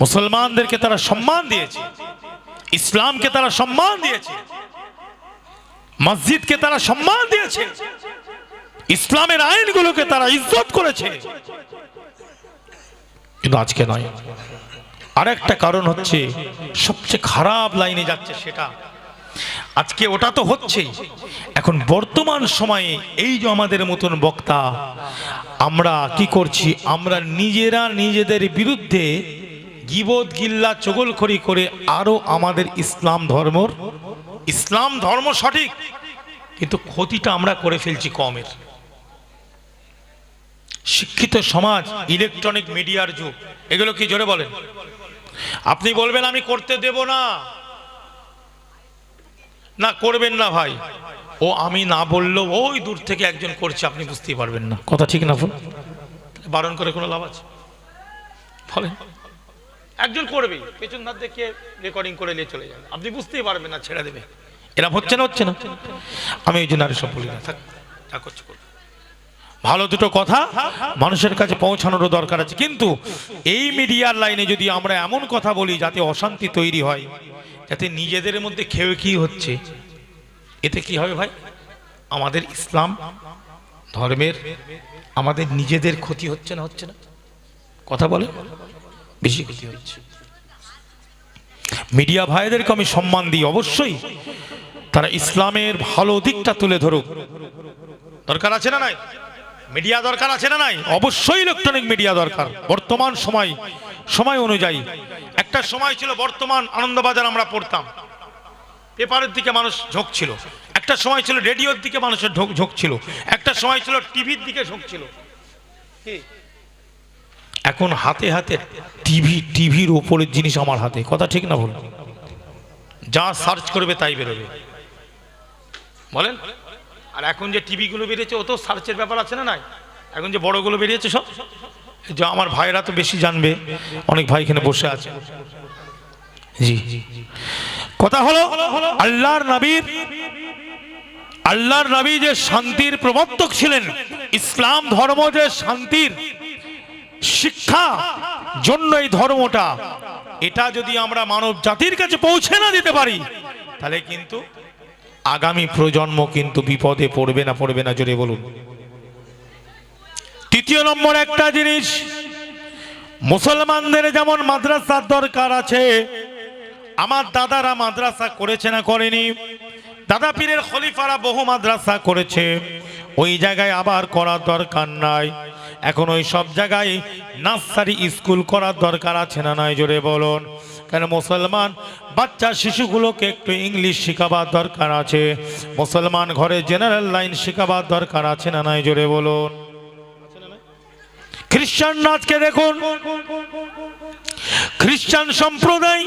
মুসলমানদেরকে তারা সম্মান দিয়েছে, ইসলামকে তারা সম্মান দিয়েছে, মসজিদকে তারা সম্মান দিয়েছে, ইসলামের আইনগুলোকে তারা ইজ্জত করেছে। কিন্তু আজকে নয়। আরেকটা কারণ হচ্ছে, সবচেয়ে খারাপ লাইনে যাচ্ছে সেটা, আজকে ওটা তো হচ্ছেই, এখন বর্তমান সময়ে এই যে আমাদের মতন বক্তা, আমরা কি করছি? আমরা নিজেরা নিজেদের বিরুদ্ধে গীবত, গিল্লা, চগলখড়ি করে আরো আমাদের ইসলাম ধর্ম সঠিক, কিন্তু ক্ষতিটা আমরা করে ফেলছি কমের। শিক্ষিত সমাজ, ইলেকট্রনিক মিডিয়ার যুগ, এগুলো কি জোরে বলেন? আপনি বলবেন আমি করতে দেব না, না করবেন না ভাই, ও আমি না বললেও ওই দূর থেকে একজন করছে, আপনি বুঝতেই পারবেন না। কথা ঠিক না? বারণ করে কোনো লাভ আছে? বলেন, একজন করবেই, পেছন ধার দেখে রেকর্ডিং করে নিয়ে চলে যাবে, আপনি বুঝতেই পারবেন না, ছেড়ে দেবে। এরা হচ্ছে না, হচ্ছে না। আমি এই জন্য আর সব বলি না, থাক, যা করছে করবে। ভালো দুটো কথা মানুষের কাছে পৌঁছানোরও দরকার আছে, কিন্তু এই মিডিয়ার লাইনে যদি আমরা এমন কথা বলি যাতে অশান্তি তৈরি হয়, যাতে নিজেদের মধ্যে খেয়ে কি হচ্ছে, এতে কি হবে ভাই? আমাদের ইসলাম ধর্মের, আমাদের নিজেদের ক্ষতি হচ্ছে না? হচ্ছে না? কথা বলে, বেশি ক্ষতি হচ্ছে। মিডিয়া ভাইদেরকে আমি সম্মান দিই, অবশ্যই তারা ইসলামের ভালো দিকটা তুলে ধরুক, দরকার আছে না নাই? মিডিয়া দরকার আছে না নাই? অবশ্যই ইলেকট্রনিক মিডিয়া দরকার। বর্তমান সময় অনুযায়ী, একটা সময় ছিল বর্তমান আনন্দবাজার আমরা পড়তাম, পেপারের দিকে মানুষ ঝোঁকছিল, একটা সময় ছিল রেডিওর দিকে মানুষের ঝোঁকছিল, একটা সময় ছিল টিভির দিকে ঝোঁকছিল। এখন হাতে হাতে টিভির উপরের জিনিস আমার হাতে। কথা ঠিক না ভুল? যা সার্চ করবে তাই বেরোবে, বলেন। আর এখন যে টিভিগুলো বেরিয়েছে, ও তো সার্চের ব্যাপার আছে না নাই? এখন যে বড়গুলো বেরিয়েছে সব, যে আমার ভাইরা তো বেশি জানবে, অনেক ভাই এখানে বসে আছে। জি, কথা হলো আল্লাহর নবী যে শান্তির প্রবর্তক ছিলেন, ইসলাম ধর্ম যে শান্তির শিক্ষা জন্য, এই ধর্মটা, এটা যদি আমরা মানব জাতির কাছে পৌঁছে না দিতে পারি, তাহলে কিন্তু আগামী প্রজন্ম কিন্তু বিপদে পড়বে না, জোরে বলুন। তৃতীয় নম্বর একটা জিনিস, মুসলমানদের যেমন মাদ্রাসার দরকার আছে, আমার দাদারা মাদ্রাসা করেছে না করেনি? দাদা পীরের খলিফারা বহু মাদ্রাসা করেছে, ওই জায়গায় আবার করার দরকার নাই। এখন ওই সব জায়গায় নার্সারি স্কুল করার দরকার আছে না নাই, জোরে বলুন। কেন মুসলমান বাচ্চা শিশুগুলোকে একটু ইংলিশ শেখাবার দরকার আছে, মুসলমান ঘরে জেনারেল লাইন শেখাবার দরকার আছে না নাই, জোরে বলুন। খ্রিস্টান আজকে দেখুন, খ্রিস্টান সম্প্রদায়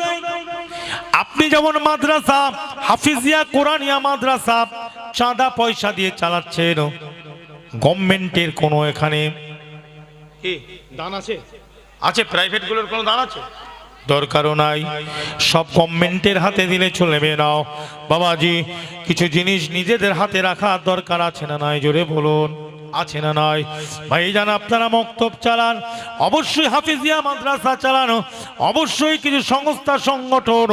আপনি যেমন মাদ্রাসা হাফিজিয়া কোরআনিয়া মাদ্রাসা চাঁদা পয়সা দিয়ে চালাচ্ছেন, গভর্নমেন্টের কোনো এখানে দান আছে? আছে? প্রাইভেট গুলোর কোনো দান আছে? দরকারও নাই, সব গভর্নমেন্টের হাতে দিলে চলবে না বাবাজি। কিছু জিনিস নিজেদের হাতে রাখার দরকার আছে না নাই, জোরে বলুন, আছে না নাই? ভাইজান আপনারা মক্তব চালান, অবশ্যই হাফিজিয়া মাদ্রাসা চালানো, অবশ্যই কিছু সংস্থা সংগঠন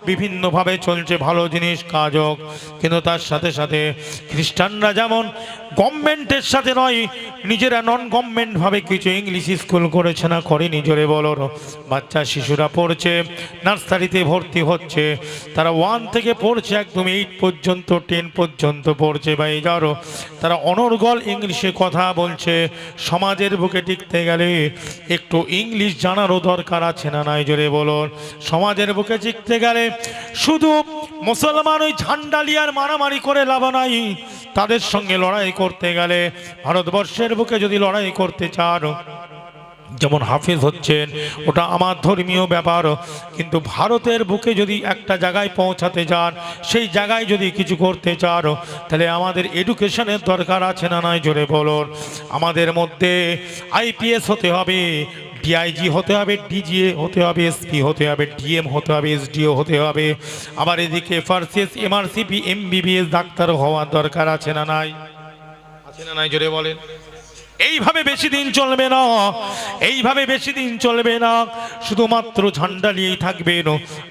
বিভিন্নভাবে চলছে, ভালো জিনিস কাজ হোক, কিন্তু তার সাথে সাথে খ্রিস্টানরা যেমন গভর্নমেন্টের সাথে নয়, নিজেরা নন গভর্নমেন্ট ভাবে কিছু ইংলিশ স্কুল করেছে না, করেনি, জোরে বলো। বাচ্চা শিশুরা পড়ছে, নার্সারিতে ভর্তি হচ্ছে, তারা 1 থেকে পড়ছে একদম 8 পর্যন্ত, 10 পর্যন্ত পড়ছে। ভাই যারো তারা অনর্গল ইংলিশে কথা বলছে। সমাজের বুকে টিকতে গেলে একটু ইংলিশ জানারও দরকার আছে না নাই, জোরে বলুন। সমাজের বুকে টিকতে গেলে শুধু মুসলমান ওই ঝান্ডালিয়ার মারামারি করে লাভ নাই, তাদের সঙ্গে লড়াই করতে গেলে ভারতবর্ষের বুকে যদি লড়াই করতে চান, যেমন হাফেজ হচ্ছেন ওটা আমার ধর্মীয় ব্যাপার, কিন্তু ভারতের বুকে যদি একটা জায়গায় পৌঁছাতে চান, সেই জায়গায় যদি কিছু করতে চান, তাহলে আমাদের এডুকেশনের দরকার আছে না নাই, জোরে বলুন। আমাদের মধ্যে আইপিএস হতে হবে, ডিআইজি হতে হবে, ডিজিএ হতে হবে, এসপি হতে হবে, ডিএম হতে হবে, এসডিও হতে হবে, আবার এদিকে ফার্সিএস, এমআরসিপি, এমবিবিএস ডাক্তার হওয়ার দরকার আছে না নাই, আছে না নাই, জোরে বলেন। এইভাবে বেশি দিন চলবে না, এইভাবে বেশি দিন চলবে না, শুধুমাত্র ঝান্ডা নিয়েই থাকবেন,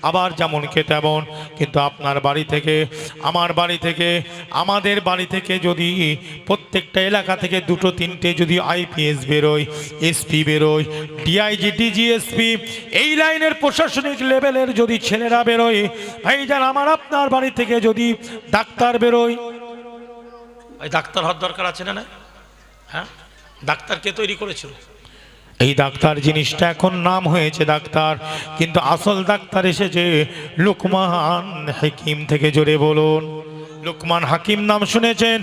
আবার যেমন কে তেমন। কিন্তু আপনার বাড়ি থেকে, আমার বাড়ি থেকে, আমাদের বাড়ি থেকে যদি প্রত্যেকটা এলাকা থেকে 2-3টে যদি আইপিএস বেরোয়, এসপি বেরোয়, ডিআইজি, ডিজিএসপি, এই লাইনের প্রশাসনিক লেভেলের যদি ছেলেরা বেরোয়, ভাইজান আমার আপনার বাড়ি থেকে যদি ডাক্তার বেরোয়, ডাক্তার হওয়ার দরকার আছে না না? হ্যাঁ, ডাক্তার কে তৈরি করেছিল? এই ডাক্তার জিনিসটা এখন নাম হয়েছে ডাক্তার, কিন্তু আসল ডাক্তার এসেছে লুকমান হাকিম থেকে, জোরে বলুন। লুকমান হাকিম নাম শুনেছেন?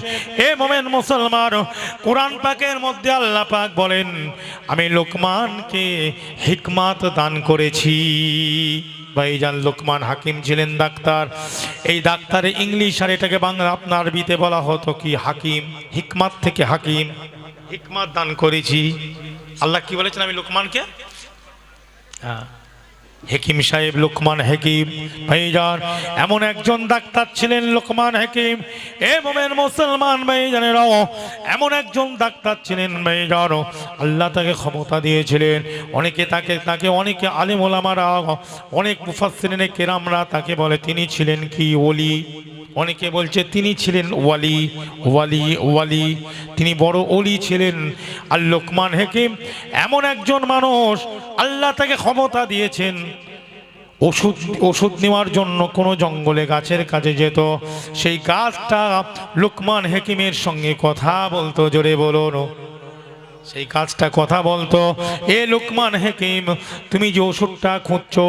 এ মোমেন মুসলমান, কোরআন পাকের মধ্যে আল্লাহ পাক বলেন, আমি লুকমানকে হিকমত দান করেছি। ভাইজান লুকমান হাকিম ছিলেন ডাক্তার। এই ডাক্তারের ইংলিশ আর এটাকে বাংলা আপনার আরবিতে বলা হতো কি? হাকিম। হিকমত থেকে হাকিম, হিকমত দান করেছি। আল্লাহ কি বলেছেন? আমি লুকমানকে, হ্যাঁ, হাকিম সাহেব লুকমান হাকিম। ভাইজান এমন একজন ডাক্তার ছিলেন লুকমান হাকিম। এ মোমেন মুসলমান ভাইজানেরাও, এমন একজন ডাক্তার ছিলেন ভাইজান, আল্লাহ তাকে ক্ষমতা দিয়েছিলেন। অনেকে তাকে অনেকে আলেম ওলামারা, অনেক মুফাসসিরিনে কেরামরা তাকে বলে তিনি ছিলেন কি? ওলি। অনেকে বলছে তিনি ছিলেন ওয়ালি, ওয়ালি, ওয়ালি, তিনি বড় ওলি ছিলেন। আর লুকমান হাকিম এমন একজন মানুষ, আল্লাহ তাকে ক্ষমতা দিয়েছেন। ওষুধ নেওয়ার জন্য কোনো জঙ্গলে গাছের কাছে যেত, সেই গাছটা লুকমান হাকিমের সঙ্গে কথা বলতো, জোরে বলুন। সেই গাছটা কথা বলতো, এ লুকমান হাকিম, তুমি যে ওষুধটা খুঁজছো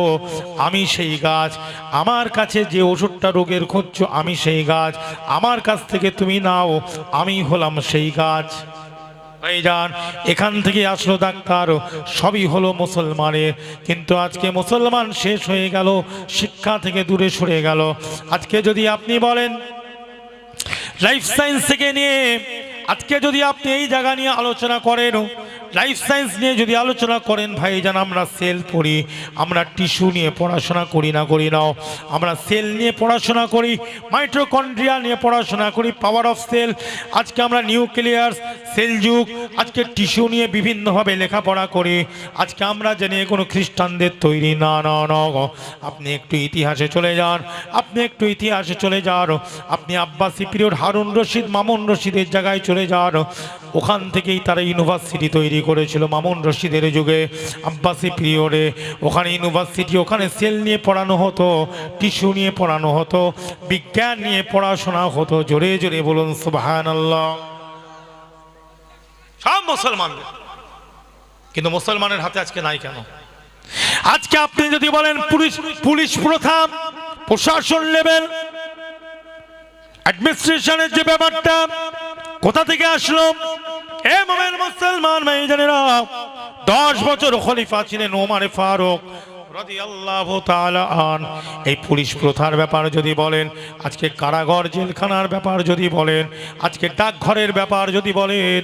আমি সেই গাছ, আমার কাছে যে ওষুধটা রোগের খুঁজছো আমি সেই গাছ, আমার কাছ থেকে তুমি নাও, আমি হলাম সেই গাছ। ভাইজান এখান থেকে আসলো ডাক্তার, সবই হলো মুসলমানের। কিন্তু আজকে মুসলমান শেষ হয়ে গেল, শিক্ষা থেকে দূরে সরে গেল। আজকে যদি আপনি বলেন লাইফ সায়েন্স থেকে নিয়ে, আজকে যদি আপনি এই জায়গা নিয়ে আলোচনা করেন, লাইফ সায়েন্স নিয়ে যদি আলোচনা করেন, ভাইজান আমরা সেল পড়ি, আমরা টিস্যু নিয়ে পড়াশোনা করি না, করি নাও, আমরা সেল নিয়ে পড়াশোনা করি, মাইটোকন্ড্রিয়া নিয়ে পড়াশোনা করি, পাওয়ার অফ সেল। আজকে আমরা নিউক্লিয়ার সেল যুগ, আজকে টিস্যু নিয়ে বিভিন্নভাবে লেখাপড়া করি। আজকে আমরা জানি কোনো খ্রিস্টানদের তৈরি না, না, না। আপনি একটু ইতিহাসে চলে যান, আপনি একটু ইতিহাসে চলে যান, আপনি আব্বাসি পিরিয়ড, হারুন রশিদ, মামুন রশিদের জায়গায় চলে যান। ওখান থেকেই তারা ইউনিভার্সিটি তৈরি করেছিল মামুন রশিদের যুগে, আব্বাসি পিরিয়ডে। ওখানে ইউনিভার্সিটি, ওখানে সেল নিয়ে পড়ানো হতো, টিস্যু নিয়ে পড়ানো হতো, বিজ্ঞান নিয়ে পড়াশোনা হতো। জোরে জোরে বলুন সুবহানাল্লাহ। সব মুসলমানদের কিন্তু মুসলমানের হাতে আজকে নাই কেন? আজকে আপনি যদি বলেন পুলিশ প্রথা, প্রশাসন লেভেল, অ্যাডমিনিস্ট্রেশনের যে ব্যাপারটা কোথা থেকে আসলো? এ মোমেন মুসলমান ভাইজানেরা, 10 বছর খলিফা ছিলেন ওমর ফারুক রাদিয়াল্লাহু তাআলা আন। এই পুলিশ প্রথার ব্যাপার যদি বলেন, আজকে কারাগার জেলখানার ব্যাপার যদি বলেন, আজকে ডাকঘরের ব্যাপার যদি বলেন,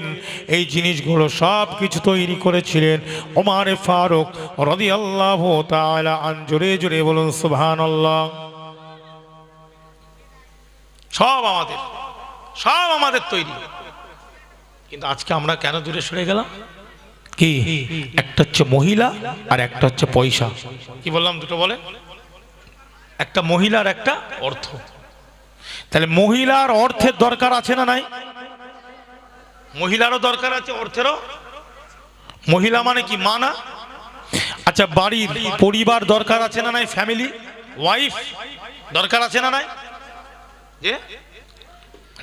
এই জিনিসগুলো সব কিছু তৈরি করেছিলেন ওমর ফারুক রাদিয়াল্লাহু তাআলা আন। জোরে জোরে বলুন সুবহানাল্লাহ। সব আমাদের তৈরি। কিন্তু আজকে আমরা কেন দূরে সরে গেলাম? কি একটা হচ্ছে মহিলা আর একটা হচ্ছে পয়সা। কি বললাম? দুটো বলে, একটা মহিলা আর একটা অর্থ। তাহলে মহিলার অর্থের দরকার আছে না নাই? মহিলারও দরকার আছে, অর্থেরও। মহিলা মানে কি? মা না? আচ্ছা, বাড়ির পরিবার দরকার আছে না নাই? ফ্যামিলি, ওয়াইফ দরকার আছে না নাই?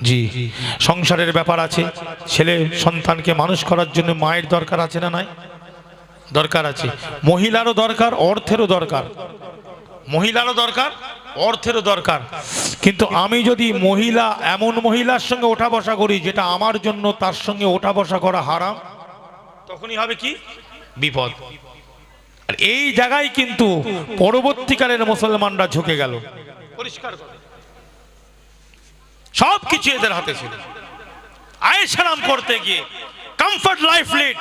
জি, সংসারের ব্যাপার আছে, ছেলে সন্তানকে মানুষ করার জন্য মায়ের দরকার আছে না নাই? দরকার আছে। মহিলারও দরকার, অর্থেরও দরকার। মহিলারও দরকার, অর্থেরও দরকার। কিন্তু আমি যদি মহিলা, এমন মহিলার সঙ্গে ওঠা বসা করি যেটা আমার জন্য তার সঙ্গে ওঠা বসা করা হারাম, তখনই হবে কি? বিপদ। আর এই জায়গায় কিন্তু পরবর্তীকালের মুসলমানরা ঝুঁকে গেল। পরিষ্কার করে সব কিছু এদের হাতে ছিল। আয়েশারাম করতে গিয়ে কমফর্ট লাইফ লিড,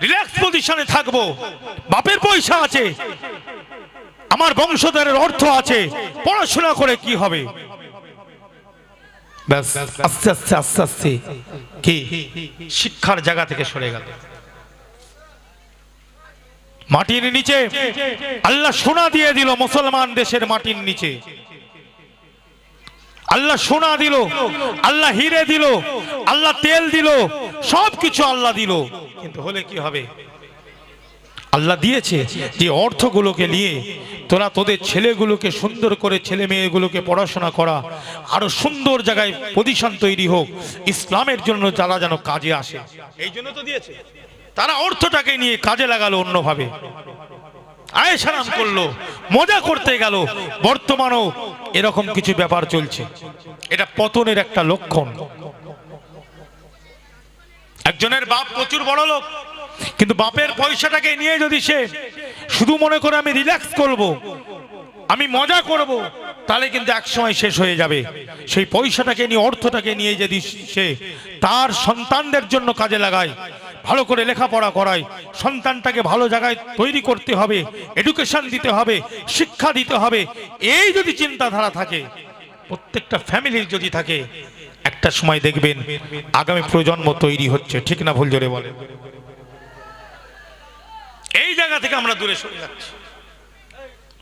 রিল্যাক্স পজিশনে থাকবো, বাপের পয়সা আছে, আমার বংশধরের অর্থ আছে, পড়াশোনা করে কি হবে? ব্যাস আস্তে আস্তে আস্তে আস্তে কি শিক্ষার জায়গা থেকে সরে গেল। মাটির নিচে আল্লাহ সোনা দিয়ে দিল, মুসলমান দেশের মাটির নিচে আল্লাহ সোনা দিল, আল্লাহ হিরে দিল, আল্লাহ তেল দিল, সব কিছু আল্লাহ দিল। কিন্তু হলে কি হবে? আল্লাহ দিয়েছে যে অর্থগুলোকে নিয়ে তোরা তোদের ছেলেগুলোকে সুন্দর করে, ছেলে মেয়েগুলোকে পড়াশোনা করা, আরো সুন্দর জায়গায় পজিশন তৈরি হোক, ইসলামের জন্য যারা যেন কাজে আসে, এই জন্য তো দিয়েছে। তারা অর্থটাকে নিয়ে কাজে লাগালো অন্যভাবে, আয়েশারাম করলো, মজা করতে গেল। বর্তমানেও এরকম কিছু ব্যাপার চলছে। এটা পতনের একটা লক্ষণ। একজনের বাপ প্রচুর বড় লোক, কিন্তু বাপের পয়সাটাকে নিয়ে যদি সে শুধু মনে করে আমি রিল্যাক্স করব, আমি মজা করব, তাহলে কিন্তু একসময় শেষ হয়ে যাবে। সেই পয়সাটাকে নিয়ে, অর্থটাকে নিয়ে যদি সে তার সন্তানদের জন্য কাজে লাগায়, ভালো করে লেখাপড়া করায়, সন্তানটাকে ভালো জায়গায় তৈরি করতে হবে, এডুকেশন দিতে হবে, শিক্ষা দিতে হবে, এই যদি চিন্তাধারা থাকে প্রত্যেকটা ফ্যামিলির যদি থাকে, একটা সময় দেখবেন আগামী প্রজন্ম তৈরি হচ্ছে। ঠিক না ভুল? জোরে বলে। এই জায়গা থেকে আমরা দূরে সরে যাচ্ছি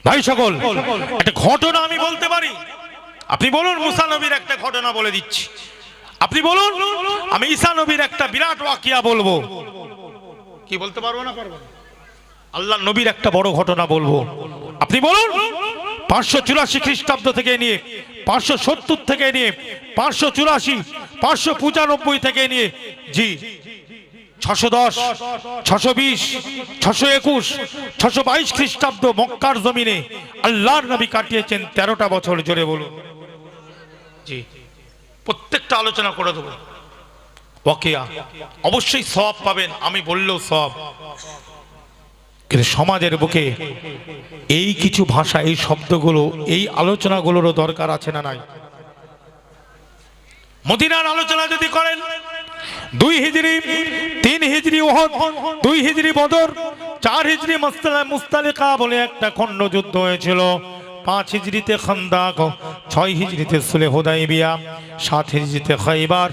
ভাই সকল। একটা ঘটনা আমি বলতে পারি। আপনি বলুন, মুসা নবীর একটা ঘটনা বলে দিচ্ছি। আপনি বলুন, আমি ঈসা নবীর একটা বিরাট ওয়াকিয়া বলবো। কি বলতে পারবো না? পারবো। আল্লাহ নবীর একটা বড় ঘটনা বলবো। আপনি বলুন, 584 খ্রিস্টাব্দ থেকে নিয়ে 570 থেকে নিয়ে 584, 595 থেকে নিয়ে, জি 610, 620, 621, 622 খ্রিস্টাব্দ মক্কার জমিনে আল্লাহর নবী কাটিয়েছেন 13টা বছর। জোরে বলুন। জি, প্রত্যেকটা আলোচনা করে দেবো। ওয়াকিয়া অবশ্যই সওয়াব পাবেন, আমি বললেও সওয়াব। কিন্তু সমাজের বুকে এই কিছু ভাষা, এই শব্দগুলো, এই আলোচনাগুলোরও দরকার আছে না নাই? মদিনার আলোচনা যদি করেন, 2 হিজরি, 3 হিজরি উহুদ, 2 হিজরি বদর, 4 হিজরি মুস্তালিকা বলে একটা খণ্ড যুদ্ধ হয়েছিল, 5 হিজরিতে খান্দাক, 6 হিজরিতে সুলহ হুদাইবিয়া, 7 হিজরিতে খাইবার,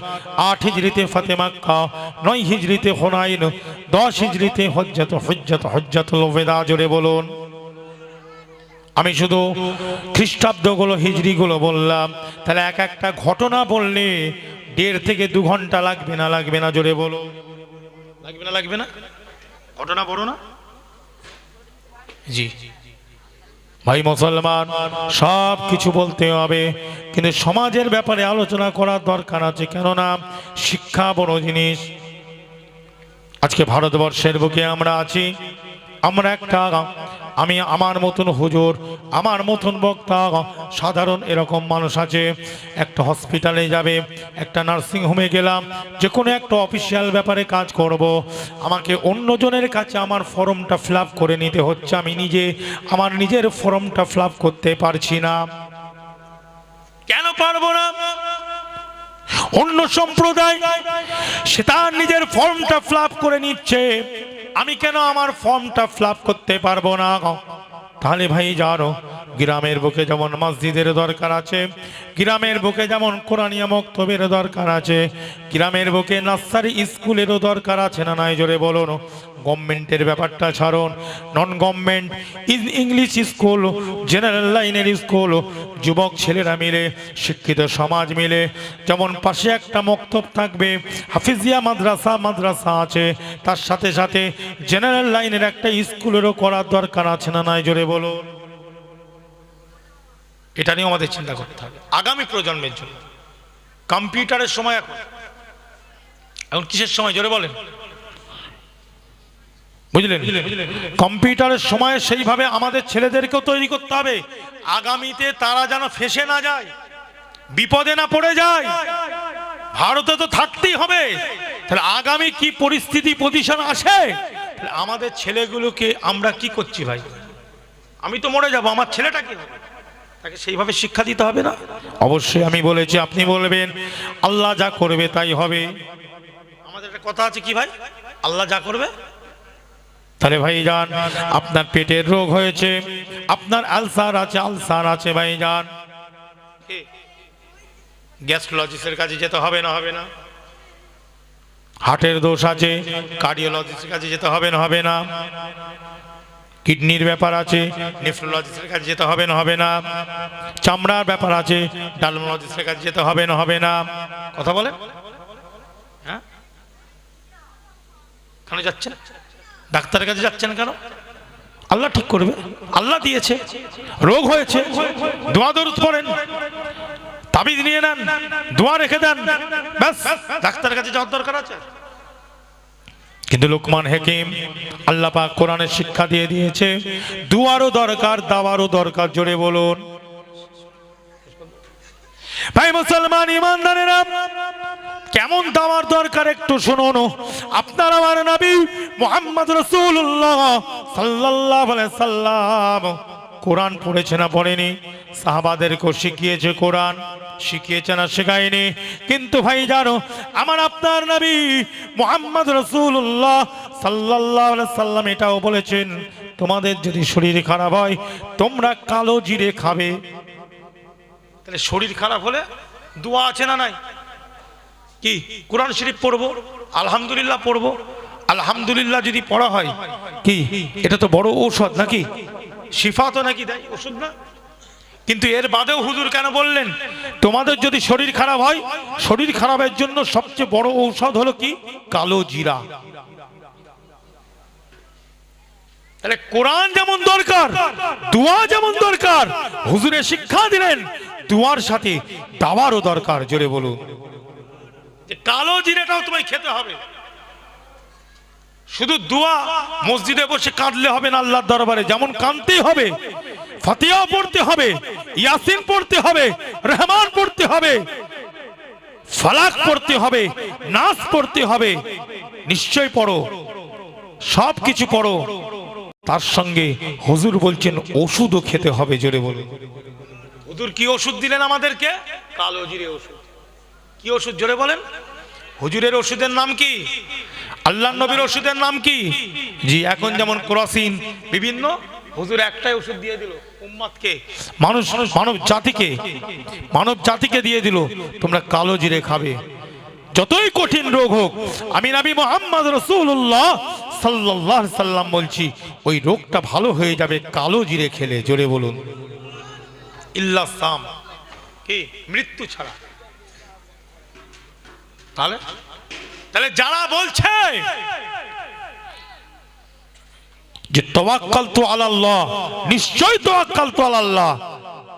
8 হিজরিতে ফাতে মক্কা, 9 হিজরিতে হুনাইন, 10 হিজরিতে হজ্জাতুল ওয়াদা। জোরে বলুন। আমি শুধু খ্রিস্টাব্দগুলো, হিজরিগুলো বললাম, তাহলে এক একটা ঘটনা বললে 1.5 থেকে 2 ঘন্টা লাগবে না? লাগবে না? জোরে বলো। লাগবে না? লাগবে না? ঘটনা বড় না? জি ভাই মুসলমান, সব কিছু বলতে হবে, কিন্তু সমাজের ব্যাপারে আলোচনা করার দরকার আছে। কেননা শিক্ষা বড় জিনিস। আজকে ভারতবর্ষের বুকে আমরা আছি, আমরা একটা, আমি আমার মতন হুজুর, আমার মতন বক্তা, সাধারণ এরকম মানুষ আছে। একটা হসপিটালে যাবে, একটা নার্সিং হোমে গেলাম, যে কোনো একটা অফিসিয়াল ব্যাপারে কাজ করব, আমাকে অন্যজনের কাছে আমার ফর্মটা ফিল আপ করে নিতে হচ্ছে। আমি নিজে আমার নিজের ফর্মটা ফিল আপ করতে পারছি না। কেন পারবো না? অন্য সম্প্রদায় সে তার নিজের ফর্মটা ফিল আপ করে নিচ্ছে, আমি কেন আমার ফর্মটা ফিল আপ করতে পারবো না? তাহলে ভাই জানো, গ্রামের বুকে যেমন মসজিদের দরকার আছে, গ্রামের বুকে যেমন কোরআনিয়া মক্তবের দরকার আছে, গ্রামের বুকে নার্সারি স্কুলেরও দরকার আছে না নাই? জোরে বলুন। গভর্নমেন্টের ব্যাপারটা ছাড়ুন, non government English school, general লাইনের স্কুল, যুবক ছেলেরা মিলে, শিক্ষিত সমাজ মিলে, যেমন পাশে একটা মক্তব থাকবে, হাফিজিয়া মাদ্রাসা আছে, তার সাথে সাথে জেনারেল লাইনের একটা স্কুলেরও করার দরকার আছে না নাই? জোরে বলুন। এটা নিয়ে আমাদের চিন্তা করতে হবে আগামী প্রজন্মের জন্য। কম্পিউটারের সময় এখন কিসের সময়? জোরে বলেন। বুঝলেন? কম্পিউটারের সময় সেইভাবে আমাদের ছেলেদেরকেও তৈরি করতে হবে, আগামীতে তারা যেন ফেঁসে না যায়, বিপদে না পড়ে যায়। ভারতে তো থাকতেই হবে, তাহলে আগামী কি পরিস্থিতি পজিশন আসে, আমাদের ছেলেগুলোকে আমরা কি করছি ভাই? আমি তো মরে যাব, আমার ছেলেটা কি হবে? তাকে সেইভাবে শিক্ষা দিতে হবে না? অবশ্যই আমি বলেছি, আপনি বলবেন আল্লাহ যা করবে তাই হবে। আমাদের একটা কথা আছে কি ভাই, আল্লাহ যা করবে। তাহলে ভাই যান, আপনার পেটের রোগ হয়েছে, আপনার আলসার আছে ভাই যান, গ্যাস্ট্রোলজিস্টের কাছে যেতে হবে না? হবে না? হার্টের দোষ আছে, কার্ডিওলজিস্টের কাছে যেতে হবে না? হবে না? কিডনির ব্যাপার আছে, নেফ্রোলজিস্টের কাছে যেতে হবে না? হবে না? চামড়ার ব্যাপার আছে, ডার্মাটোলজিস্টের কাছে যেতে হবে না? হবে না? কথা বলেন। হ্যাঁ, কেন যাচ্ছেন? ডাক্তারের কাছে যাচ্ছেন কেন? আল্লাহ ঠিক করবে, আল্লাহ দিয়েছে, রোগ হয়েছে, দোয়া দরুদ পড়েন, তাবিজ নিয়ে নেন, দোয়া রেখে দেন, ব্যাস, ডাক্তারের কাছে যাওয়ার দরকার আছে? কিন্তু লোকমান হাকিম আল্লাহ পাক কোরআনের শিক্ষা দিয়ে দিয়েছে, দুয়ারও দরকার, দাওয়ারও দরকার। জোরে বলুন ভাই মুসলমান ইমানদারেরা, কেমন দাওয়ার দরকার একটু শুনুন। আপনার আমার নবী মুহাম্মদ রাসূলুল্লাহ সাল্লাল্লাহু আলাইহি সাল্লাম কোরআন পড়েছে না পড়েনি? সাহাবাদেরকেও শিখিয়েছে কোরআন, শিখিয়েছে না শেখায়নি? কিন্তু ভাই জানো, আমার আপনার নবী মুহাম্মদ রাসূলুল্লাহ সাল্লাল্লাহু আলাইহি সাল্লাম এটাও বলেছেন, তোমাদের যদি শরীর খারাপ হয় তোমরা কালো জিরে খাবে। তাহলে শরীর খারাপ হলে দোয়া আছে না নাই? কি কোরআন শরীফ পড়বো, আলহামদুলিল্লাহ পড়বো। আলহামদুলিল্লাহ যদি পড়া হয় কি, এটা তো বড় ঔষধ নাকি? শিফা তো নাকি দেয়, ওষুধ না? কিন্তু এর বাদেও হুজুর কেন বললেন, তোমাদের যদি শরীর খারাপ হয়, শরীর খারাপের জন্য সবচেয়ে বড় ঔষধ হলো কি? কালো জিরা। তাহলে কোরআন যেমন দরকার, দোয়া যেমন দরকার, হুজুরে শিক্ষা দিলেন দোয়ার সাথে দাওয়ারও দরকার। জোরে বলুন। কালো জিরাটাও তোমায় খেতে হবে। শুধু দোয়া মসজিদে বসে কাঁদলে হবে না, আল্লাহর দরবারে যেমন কাঁদতেই হবে, ফাতিহা পড়তে হবে, ইয়াসিন পড়তে হবে, রহমান পড়তে হবে, ফালাক পড়তে হবে, নাস পড়তে হবে, নিশ্চয় পড়ো, সব কিছু পড়ো। তার সঙ্গে হুজুর বলছেন ওষুধও খেতে হবে। জোরে বলুন। হুজুর কি ওষুধ দিলেন আমাদেরকে? কালো জিরে ওষুধ। কি ওষুধ? জোরে বলেন। হুজুরের ওষুধের নাম কি? আল্লাহর নবীর ওষুধের নাম কি? জি, এখন যেমন ক্রসিন বিভিন্ন, হুজুর একটাই ওষুধ দিয়ে দিল উম্মতকে, মানব জাতিকে দিয়ে দিল, তোমরা কালো জিরে খাবে। যতই কঠিন রোগ হোক, আমি নবী মুহাম্মদ রাসূলুল্লাহ সাল্লাল্লাহু আলাইহি সাল্লাম বলছি, ওই রোগটা ভালো হয়ে যাবে কালো জিরে খেলে। জোরে বলুন। ইল্লা সাম, কি? মৃত্যু ছাড়া। তাহলে যারা বলছে যে তাওয়াক্কালতু আলাল্লাহ, নিশ্চয় তাওয়াক্কালতু আলাল্লাহ,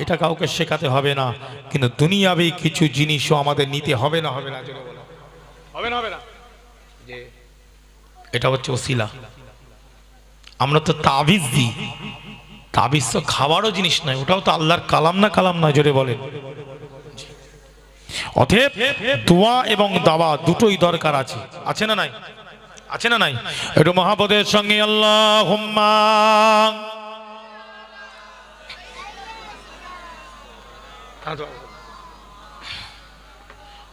এটা কাউকে শেখাতে হবে না, কিন্তু দুনিয়াবি কিছু জিনিসও আমাদের নিতে হবে না? হবে না? হবে না? যে এটা হচ্ছে ওসিলা। আমরা তো তাবিজ দিই, তাবিজ তো খাবারও জিনিস নয়, ওটাও তো আল্লাহর কালাম না কালাম নয়, জোরে বলেন। অতএব দোয়া এবং দাওয়া দুটোই দরকার আছে, আছে না নাই? আছে না নাই? একটু মহাপদের সঙ্গে আল্লাহুম্মা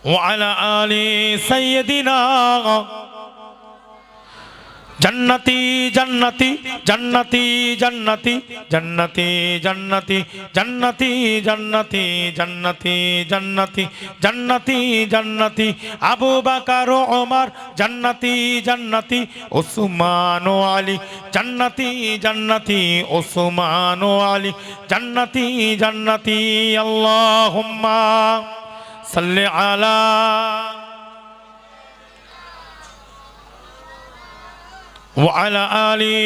ওয়া আলা আলি সাইয়্যিদিনা जन्नती जन्नती जन्नती जन्नती जन्नती जन्नती जन्नती जन्नती जन्नती जन्नती जन्नती जन्नती अबू बकर उमर जन्नती जन्नती उस्मान अली जन्नती जन्नती उस्मान अली जन्नती जन्नती अल्लाहुम्मा सल्लि अला وعلى آله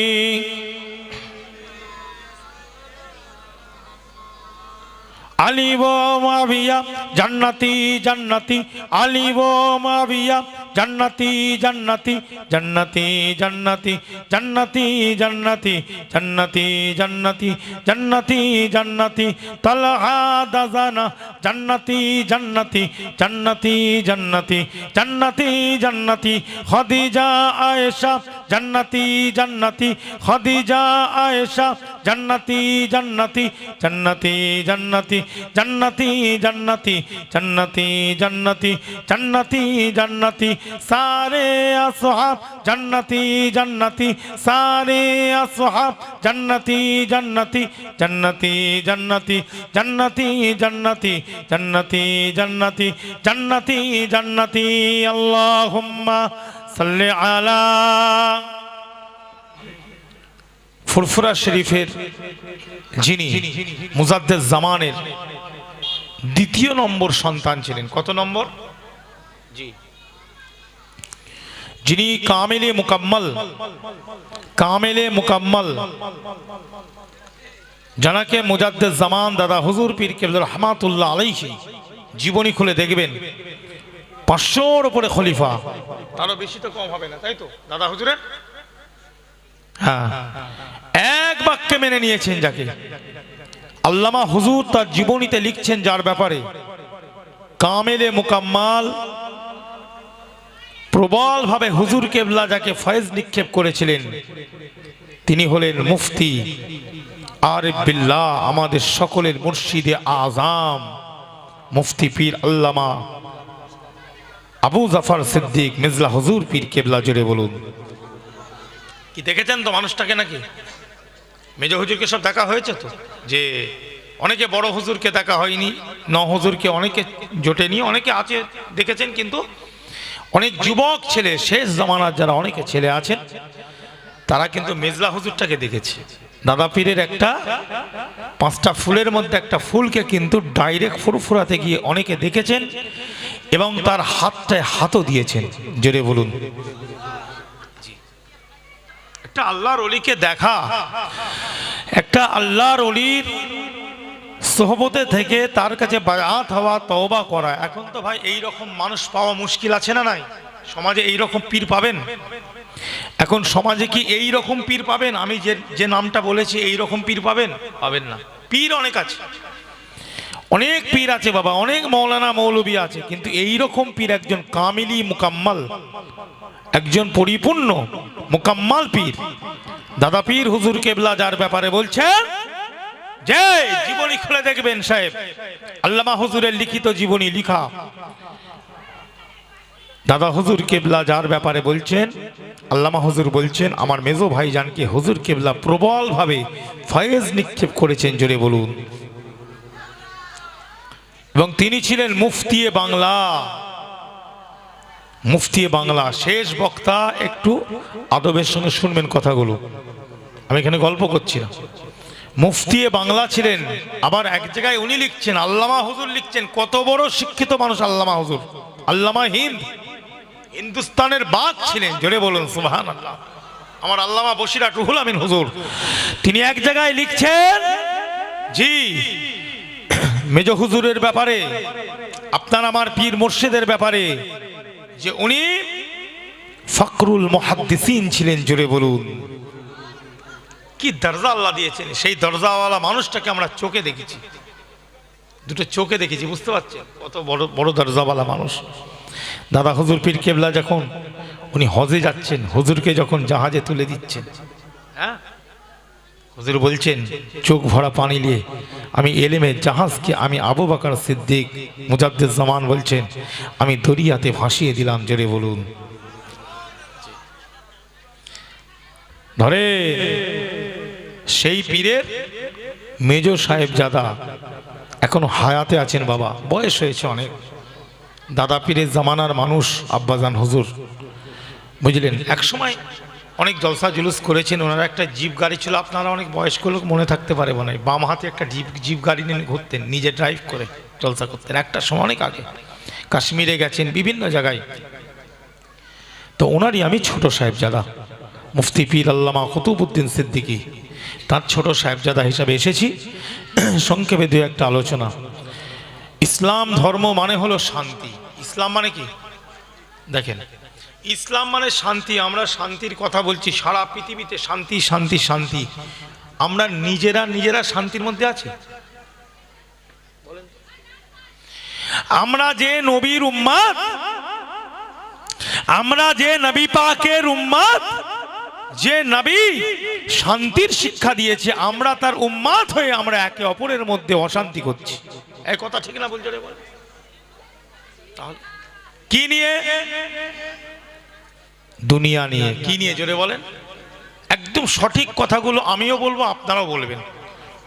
আলী ও মুআবিয়া জান্নাতি জান্নাতি, আলী ও মুআবিয়া জান্নাতি জান্নাতি জান্নাতি জান্নাতি জান্নাতি জান্নাতি জান্নাতি জান্নাতি জান্নাতি জান্নাতি, তালহা দাজানা জান্নাতি জান্নাতি জান্নাতি জান্নাতি জান্নাতি জান্নাতি, খাদিজা আয়েশা জান্নাতি জান্নাতি খাদিজা আয়েশা জান্নাতি জান্নাতি জান্নাতি জান্নাতি जन्नती जन्नती जन्नती जन्नती जन्नती जन्नती, सारे असहाब जन्नती जन्नती सारे असहाब जन्नती जन्नती जन्नती जन्नती जन्नती जन्नती जन्नती जन्नती जन्नती जन्नती अल्लाहुम्मा सल्लि अला। ফুরফুরা শরীফের যিনি মুজাদ্দেদ জামানের দ্বিতীয় নম্বর সন্তান ছিলেন, কত নম্বর? জি, যিনি কামেলে মুকাম্মল যাকে মুজাদ্দেদ জামান দাদা হুজুর পীর কেবলা রহমাতুল্লাহ আলাইহি জীবনী খুলে দেখবেন 500-র উপরে খলিফা, তারও বেশি তো কম হবে না, তাই তো দাদা হুজুরের? হ্যাঁ, এক বাক্যে মেনে নিয়েছেন যাকে আল্লামা হুজুর তার জীবনীতে লিখছেন, যার ব্যাপারে কামেলে মুকাম্মাল প্রবল ভাবে হুজুর কেবলা যাকে ফয়েজ নিক্ষেপ করেছিলেন, তিনি হলেন মুফতি আরিফ বিল্লাহ, আমাদের সকলের মুর্শিদে আজম মুফতি পীর আল্লামা আবু জাফর সিদ্দিক মিজলা হুজুর পীর কেবলা। জোরে বলুন। কি দেখেছেন তো মানুষটাকে নাকি? মেজো হুজুরকে সব দেখা হয়েছে তো, যে অনেকে বড় হুজুরকে দেখা হয়নি, ন হুজুরকে অনেকে জোটেনি, অনেকে আছে দেখেছেন, কিন্তু অনেক যুবক ছেলে শেষ জামানার যারা অনেকে ছেলে আছেন তারা কিন্তু মেজলা হুজুরটাকে দেখেছে। দাদা পীরের একটা 5টা ফুলের মধ্যে একটা ফুলকে কিন্তু ডাইরেক্ট ফুরফুরাতে গিয়ে অনেকে দেখেছেন এবং তার হাতটায় হাতও দিয়েছেন। জোরে বলুন। একটা আল্লাহর ওলিকে দেখা, একটা আল্লাহর ওলির সোহবতে থেকে তার কাছে বায়াত হওয়া, তওবা করা, এখন তো ভাই এই রকম মানুষ পাওয়া মুশকিল, আছে না নাই? সমাজে এই রকম পীর পাবেন? এখন সমাজে কি এই রকম পীর পাবেন? আমি যে নামটা বলেছি এই রকম পীর পাবেন? পাবেন না। পীর অনেক আছে, অনেক পীর আছে বাবা, অনেক মৌলানা মৌলবী আছে, কিন্তু এই রকম পীর একজন কামিলি মুকাম্মাল, একজন পরিপূর্ণ মুকাম্মাল পীর দাদা পীর হুজুর কেবলা, যার ব্যাপারে বলছেন যে জীবনী খুলে দেখবেন সাহেব, আল্লামা হুজুরের লিখিত জীবনী লিখা দাদা হুজুর কেবলা, যার ব্যাপারে বলছেন আল্লামা হুজুর বলছেন আমার মেজো ভাইজানকে হুজুর কেবলা প্রবল ভাবে ফয়েজ নিক্ষেপ করেছেন। জোরে বলুন। এবং তিনি ছিলেন মুফতিয়ে বাংলা, মুফতিয়ে বাংলা। শেষ বক্তা, একটু আদবের সঙ্গে শুনবেন কথাগুলো, আমি এখানে গল্প করছি না। মুফতিয়ে বাংলা ছিলেন, আবার এক জায়গায় উনি লিখছেন, আল্লামা হুজুর লিখছেন, কত বড় শিক্ষিত মানুষ আল্লামা হুজুর, আল্লামা হিন্দুস্তানের বাঘ ছিলেন। জোরে বলুন সুবহানাল্লাহ। আমার আল্লামা বসিরাট রুহুল আমিন হুজুর, তিনি এক জায়গায় লিখছেন, জি মেজো হুজুরের ব্যাপারে, আপনার আমার পীর মুর্শিদের ব্যাপারে, যে উনি ফখরুল মুহাদ্দিসিন ছিলেন, জোরে বলুন। কি দরজা আল্লাহ দিয়েছেন, সেই দরজাওয়ালা মানুষটাকে আমরা চোখে দেখেছি, দুটো চোখে দেখেছি, বুঝতে পারছেন কত বড় বড় দরজাওয়ালা মানুষ। দাদা হুজুর পীর কেবলা যখন উনি হজে যাচ্ছেন, হুজুরকে যখন জাহাজে তুলে দিচ্ছেন, হ্যাঁ, হুজুর বলছেন চোখ ভরা পানি নিয়ে, আমি এলেমের জাহাজকে আমি আবু বকর সিদ্দিক মুজাদ্দিদ জামান বলছেন আমি দরিয়াতে ভাসিয়ে দিলাম, জোরে বলুন। ধরে সেই পীরের মেজ সাহেবজাদা এখনো হায়াতে আছেন, বাবা বয়স হয়েছে অনেক, দাদা পীরের জামানার মানুষ আব্বাজান হুজুর, বুঝলেন। এক সময় অনেক জলসা জুলুস করেছেন, ওনারা একটা জিপ গাড়ি ছিল, আপনারা অনেক বয়স্ক লোক মনে থাকতে পারে মনে হয়, বাম হাতে একটা জিপ গাড়ি নিয়ে ঘুরতেন, নিজে ড্রাইভ করে জলসা করতেন, একটা সময় অনেক আগে কাশ্মীরে গেছেন, বিভিন্ন জায়গায়। তো ওনারই আমি ছোট সাহেবজাদা মুফতি পীর আল্লামা কুতুবউদ্দিন সিদ্দিকী, তার ছোট সাহেবজাদা হিসাবে এসেছি। সংক্ষেপে দু একটা আলোচনা। ইসলাম ধর্ম মানে হলো শান্তি। ইসলাম মানে কি দেখেন, ইসলাম মানে শান্তি। আমরা শান্তির কথা বলছি, সারা পৃথিবীতে শান্তি শান্তি শান্তি। আমরা নিজেরা শান্তির মধ্যে আছি? আমরা যে নবীর উম্মত, আমরা যে নবী পাকের উম্মত, যে নবী শান্তির শিক্ষা দিয়েছে, আমরা তার উম্মত হয়ে আমরা একে অপরের মধ্যে অশান্তি করছি। এই কথা ঠিক না বলছো রে? তাহলে কি নিয়ে? দুনিয়া নিয়ে। কি নিয়ে জোরে বলেন? একদম সঠিক কথাগুলো আমিও বলবো, আপনারাও বলবেন,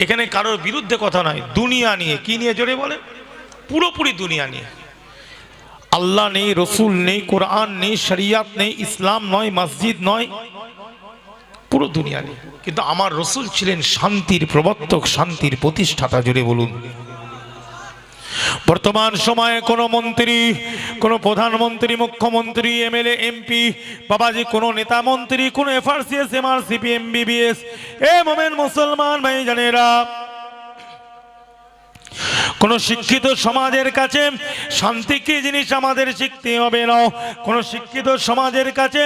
এখানে কারোর বিরুদ্ধে কথা নয়। দুনিয়া নিয়ে। কি নিয়ে জোরে বলেন? পুরোপুরি দুনিয়া নিয়ে। আল্লাহ নেই, রসুল নেই, কোরআন নেই, শরিয়াত নেই, ইসলাম নয়, মসজিদ নয়, পুরো দুনিয়া নেই। কিন্তু আমার রসুল ছিলেন শান্তির প্রবর্তক, শান্তির প্রতিষ্ঠাতা, জোরে বলুন। বর্তমান সময়ে কোনো মন্ত্রী, কোনো প্রধানমন্ত্রী, মুখ্যমন্ত্রী, এমএলএ, এমপি, বাবাজি, কোনো নেতা মন্ত্রী, কোনো এফআরসিএস, এমআরসিপি, এমবিবিএস, এ মোমেন মুসলমান ভাই জানেরা, কোন শিক্ষিত সমাজের কাছে শান্তি কি জিনিস আমাদের শিখতে হবে না। কোন শিক্ষিত সমাজের কাছে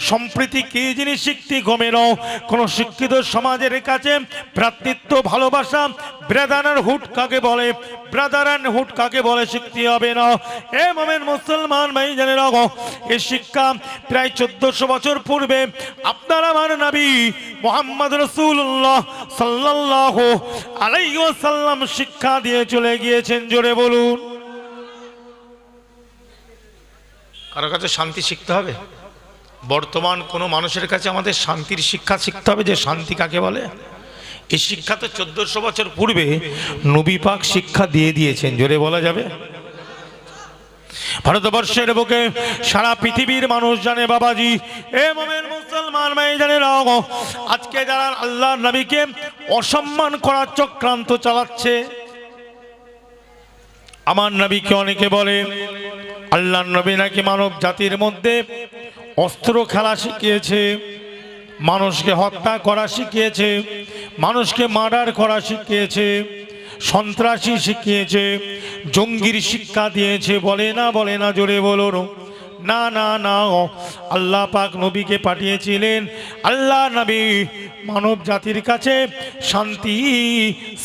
সম্প্রীতি কি জিনিস শিখতে হবে না। কোন শিক্ষিত সমাজের কাছে ভ্রাতৃত্ব, ভালোবাসা, ব্রাদারহুড কাকে বলে, ব্রাদারহুড কাকে বলে শিখতে হবে না। এ মোমেন মুসলমান ভাই জানেন, এই শিক্ষা প্রায় 1400 বছর পূর্বে আপনার আমার নবী মুহাম্মদ রাসূলুল্লাহ সাল্লাল্লাহু আলাইহি ওয়াসাল্লাম শিক্ষা দিয়ে চলে গিয়েছেন, জোরে বলুন। কারো কাছে শান্তি শিখতে হবে? বর্তমান কোন মানুষের কাছে আমাদের শান্তির শিক্ষা শিখতে হবে, যে শান্তি কাকে বলে। এই শিক্ষা তো 1400 বছর পূর্বে নবী পাক শিক্ষা দিয়ে দিয়েছেন, জোরে বলা যাবে। ভারতবর্ষের বুকে সারা পৃথিবীর মানুষ জানে বাবাজি, এ মোমেন মুসলমান ভাই জানে, আজকে যারা আল্লাহর নবীকে অসম্মান করার চক্রান্ত চালাচ্ছে, আমার নবীকে অনেকে বলে আল্লাহর নবী নাকি মানব জাতির মধ্যে অস্ত্র খেলা শিখিয়েছে, মানুষকে হত্যা করা শিখিয়েছে, মানুষকে মার্ডার করা শিখিয়েছে, সন্ত্রাসী শিখিয়েছে, জঙ্গির শিক্ষা দিয়েছে। বলে না, বলে না, জোরে বলো না। না না, আল্লাহ পাক নবীকে পাঠিয়েছিলেন, আল্লাহ নবী মানব জাতির কাছে শান্তি,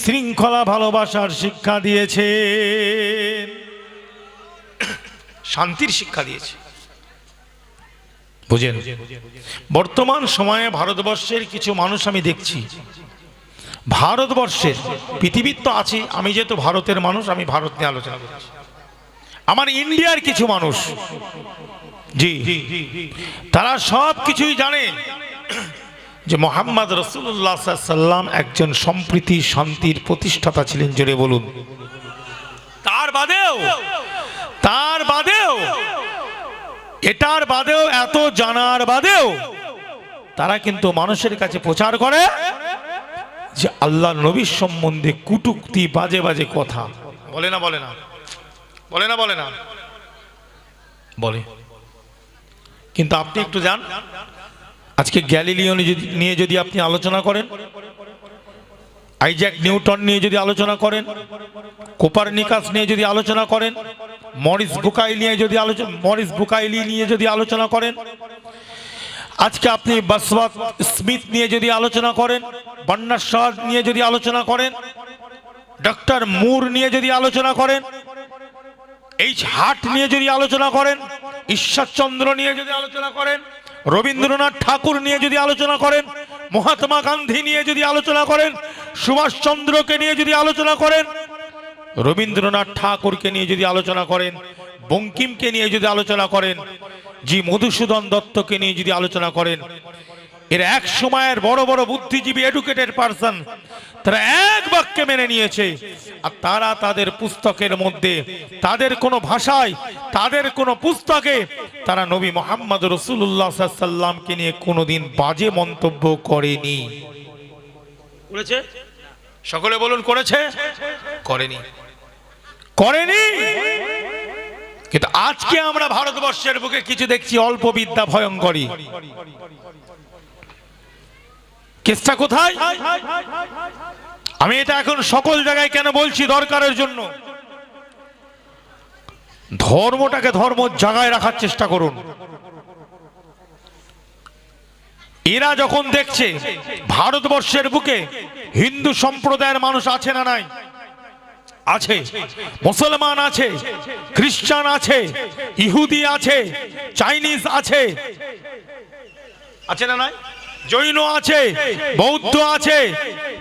শৃঙ্খলা, ভালোবাসার শিক্ষা দিয়েছে, শান্তির শিক্ষা দিয়েছে, বুঝেন। বর্তমান সময়ে ভারতবর্ষের কিছু মানুষ আমি দেখছি, ভারতবর্ষের, পৃথিবীর তো আছে, আমি যেহেতু ভারতের মানুষ আমি ভারত নিয়ে আলোচনা করছি, আমার ইন্ডিয়ার কিছু মানুষ, জি, তারা সব কিছুই জানে যে মুহাম্মদ রাসূলুল্লাহ সাল্লাল্লাহু আলাইহি ওয়াসাল্লাম একজন সম্প্রীতি, শান্তির প্রতিষ্ঠাতা ছিলেন, জোরে বলুন। তার বাদেও এটার বাদেও, এত জানার বাদেও তারা কিন্তু মানুষের কাছে প্রচার করে যে আল্লাহ নবীর সম্বন্ধে কুটুক্তি, বাজে বাজে কথা বলে না, বলে না, বলে না, বলে না, বলে। কিন্তু আপনি একটু যান, আজকে গ্যালিলিও নিয়ে যদি আপনি আলোচনা করেন, আইজ্যাক নিউটন নিয়ে যদি আলোচনা করেন, কোপারনিকাস নিয়ে যদি আলোচনা করেন, মরিস বুকাইলি নিয়ে যদি আলোচনা করেন, আজকে আপনি বাসওয়াত স্মিথ নিয়ে যদি আলোচনা করেন, বান্নার শাহ নিয়ে যদি আলোচনা করেন, ডক্টর মুর নিয়ে যদি আলোচনা করেন, এইচ হার্ট নিয়ে যদি আলোচনা করেন, ঈশ্বরচন্দ্র নিয়ে যদি আলোচনা করেন, রবীন্দ্রনাথ ঠাকুর নিয়ে যদি আলোচনা করেন, মহাত্মা গান্ধী নিয়ে যদি আলোচনা করেন, সুভাষচন্দ্রকে নিয়ে যদি আলোচনা করেন, রবীন্দ্রনাথ ঠাকুরকে নিয়ে যদি আলোচনা করেন, বঙ্কিমকে নিয়ে যদি আলোচনা করেন, জি মধুসূদন দত্তকে নিয়ে যদি আলোচনা করেন, এর এক সময়ের বড় বড় বুদ্ধিজীবী এডুকেটেড পারসন, তারা এক বাক্যে মেনে নিয়েছে। আর তারা তাদের পুস্তকের মধ্যে, তাদের কোনো ভাষায়, তাদের কোনো পুস্তকে তারা নবী মুহাম্মদ রাসূলুল্লাহ সাল্লাল্লাহু আলাইহি ওয়াসাল্লামকে নিয়ে কোনোদিন বাজে মন্তব্য করেনি। করেছে? সকলে বলুন, করেছে? করেনি, করেনি। কিন্তু আজকে আমরা ভারতবর্ষের বুকে কিছু দেখছি অল্প বিদ্যা ভয়ঙ্করী। কেসটা কোথায়? আমি এটা এখন সকল জায়গায় কেন বলছি, দরকারের জন্য। ধর্মটাকে ধর্ম জায়গায় রাখার চেষ্টা করুন। এরা যখন দেখছে ভারতবর্ষের বুকে হিন্দু সম্প্রদায়ের মানুষ আছে না নাই? আছে। মুসলমান আছে, খ্রিস্টান আছে, ইহুদি আছে, চাইনিজ আছে, আছে না নাই? জৈন আছে, বৌদ্ধ আছে,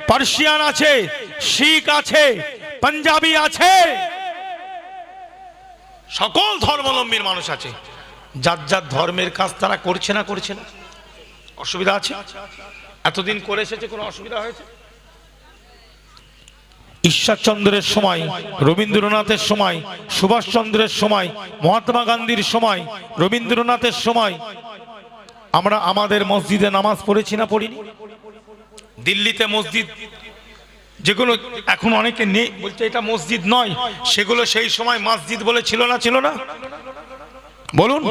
পার্সিয়ান আছে, শিখ আছে, পাঞ্জাবি আছে, সকল ধর্মাবলম্বীর মানুষ আছে। যার যার ধর্মের কাজ তারা করছে না, করছে না, অসুবিধা আছে? এতদিন করে এসেছে, কোনো অসুবিধা হয়েছে? ঈশ্বরচন্দ্রের সময়, রবীন্দ্রনাথের সময়, সুভাষচন্দ্রের সময়, মহাত্মা গান্ধীর সময়, রবীন্দ্রনাথের সময় আমরা আমাদের মসজিদে নামাজ পড়েছি না, পড়িনি? দিল্লিতে মসজিদ যেগুলো এখন অনেকে নেই, বলছে এটা মসজিদ নয়, সেগুলো সেই সময় মসজিদ বলে ছিল না, ছিল না? বলুন।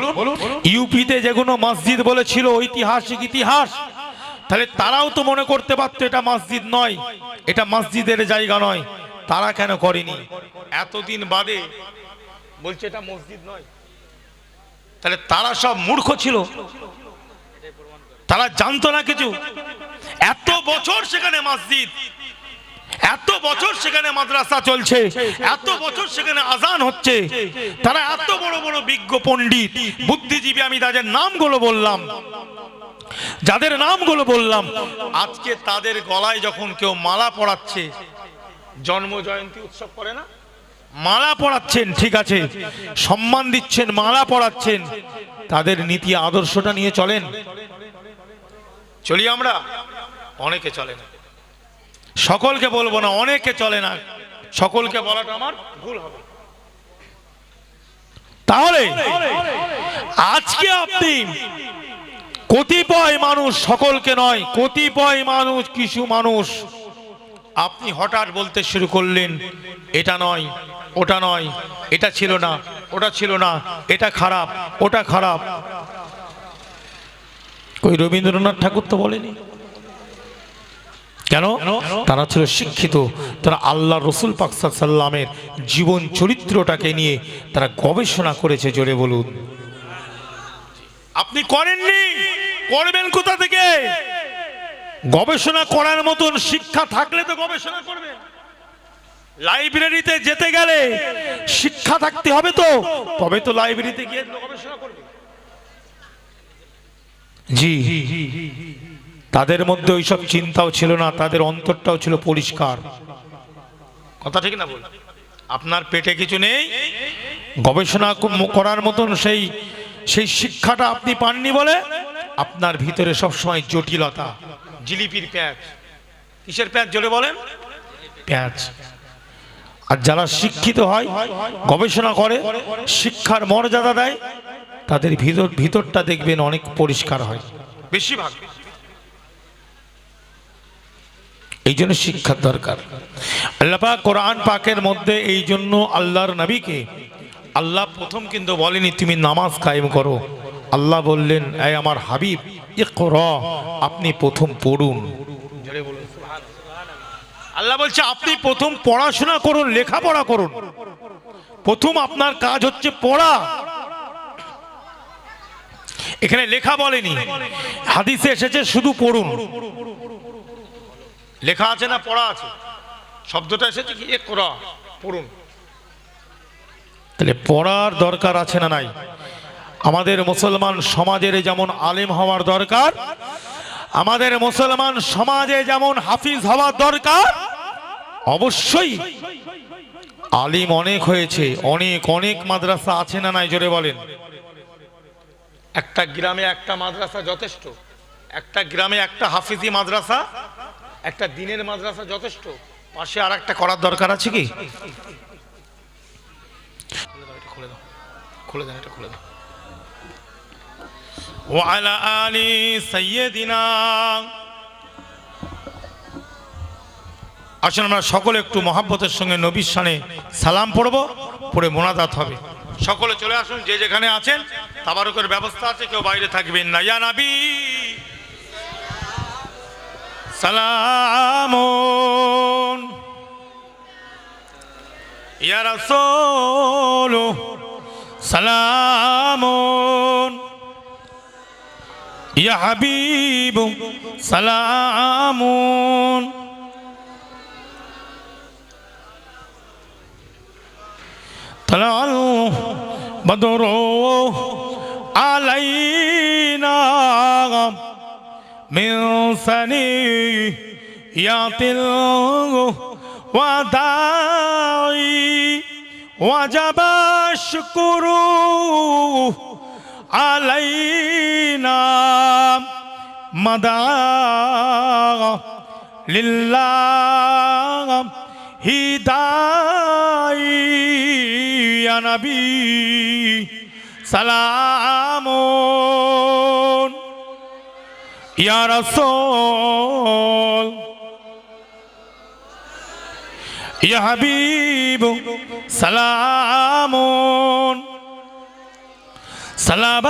ইউপিতে যেগুলো মসজিদ বলে ছিল, ঐতিহাসিক ইতিহাস, তাহলে তারাও তো মনে করতে পারতো এটা মসজিদ নয়, এটা মসজিদের জায়গা নয়। তারা কেন করেনি? এতদিন বাদে বলছে এটা মসজিদ নয়। তাহলে তারা সব মূর্খ ছিল, তারা জানতো না কিছু। এত বছর সেখানে মসজিদ, এত বছর সেখানে মাদ্রাসা চলছে, এত বছর সেখানে আজান হচ্ছে, তারা এত বড় বড় বিজ্ঞ পণ্ডিত বুদ্ধিজীবী, আমি তাদের নামগুলো বললাম, যাদের নামগুলো বললাম, আজকে তাদের গলায় যখন কেউ মালা পরাচ্ছে, জন্ম জয়ন্তী উৎসব করে না, মালা পরাচ্ছেন, ঠিক আছে, সম্মান দিচ্ছেন, মালা পরাচ্ছেন, তাদের নীতি আদর্শটা নিয়ে চলেন? চলি আমরা? অনেকে চলে না, সকলকে বলবো না, অনেকে চলে না, সকলকে বলাটা আমার ভুল হবে। তাহলে আজকে আপনি কতিপয় মানুষ, সকলকে নয়, কতিপয় মানুষ, কিছু মানুষ, আপনি হঠাৎ বলতে শুরু করলেন এটা নয়, ওটা নয়, এটা ছিল না, ওটা ছিল না, এটা খারাপ, ওটা খারাপ। কই রবীন্দ্রনাথ ঠাকুর তো বলেনি। কেন? তারা ছিল শিক্ষিত, তারা আল্লাহ রসুল পাক সাল্লাল্লাহু আলাইহি ওয়াসাল্লামের জীবন চরিত্রটাকে নিয়ে তারা গবেষণা করেছে। জোরে বলুন। আপনি করেননি, করবেন কোথা থেকে? গবেষণা করার মতন শিক্ষা থাকলে তো গবেষণা করবেন। লাইব্রেরিতে যেতে গেলে শিক্ষা থাকতে হবে তো, তবে তো লাইব্রেরিতে গিয়ে গবেষণা করবে। জি, তাদের মধ্যে ওইসব চিন্তাও ছিল না, তাদের অন্তরটাও ছিল পরিষ্কার। কথা ঠিক না বল? আপনার পেটে কিছু নেই, গবেষণা করার মতন সেই শিক্ষাটা আপনি পাননি বলে আপনার ভিতরে সবসময় জটিলতা, জিলিপির প্যাঁচ। কিসের প্যাঁচ জোরে বলেন? প্যাঁচ। আর যারা শিক্ষিত হয়, গবেষণা করে, শিক্ষার মর্যাদা দেয়, তাদের ভিতরটা দেখবেন অনেক পরিষ্কার হয়, বেশিরভাগ। এই জন্য শিক্ষার দরকার। আল্লাহ পাক কোরআন পাকের মধ্যে এই জন্য আল্লাহর নবীকে আল্লাহ প্রথম কিন্তু বলেনি তুমি নামাজ কায়েম করো, আল্লাহ বললেন এই আমার হাবিব ইকরা, আপনি প্রথম পড়ুন। আল্লাহ বলছে আপনি প্রথম পড়াশোনা করুন, লেখাপড়া করুন। প্রথম আপনার কাজ হচ্ছে পড়া। এখানে লেখা বলেনি, হাদিসে এসেছে শুধু পড়ুন। লেখা আছে না পড়া আছে? শব্দটা এসেছে কি ইকরা, পড়ুন। তাহলে পড়ার দরকার আছে না নাই? আমাদের মুসলমান সমাজের যেমন আলেম হওয়ার দরকার, আমাদের মুসলমান সমাজে যেমন হাফিজ হওয়ার দরকার, অবশ্যই আলিম অনেক হয়েছে, অনেক অনেক মাদ্রাসা আছে না নাই? জোরে বলেন। একটা গ্রামে একটা মাদ্রাসা যথেষ্ট, একটা গ্রামে একটা হাফিজি মাদ্রাসা, একটা দিনের মাদ্রাসা যথেষ্ট। পাশে আর একটা করার দরকার আছে কি? খুলে দাও, খুলে দাও, এটা খুলে দাও। ওয়ালা আলি সাইয়্যিদিনা। আসুন আমরা সকলে একটু মহাব্বতের সঙ্গে নবীর শানে সালাম পড়ব, পড়ে মোনাজাত হবে। সকলে চলে আসুন, যে যেখানে আছেন। তাবারুকের ব্যবস্থা আছে, কেউ বাইরে থাকবেন না। ইয়া নবী সালামুন, ইয়া রাসূল সালামুন, ইয়া হাবিব সালামুন। طلع البدر علينا من ثنيات الوداع وجب الشكر علينا مدعا لله هداي يا نبي سلام يا رسول يا حبيب سلام سلام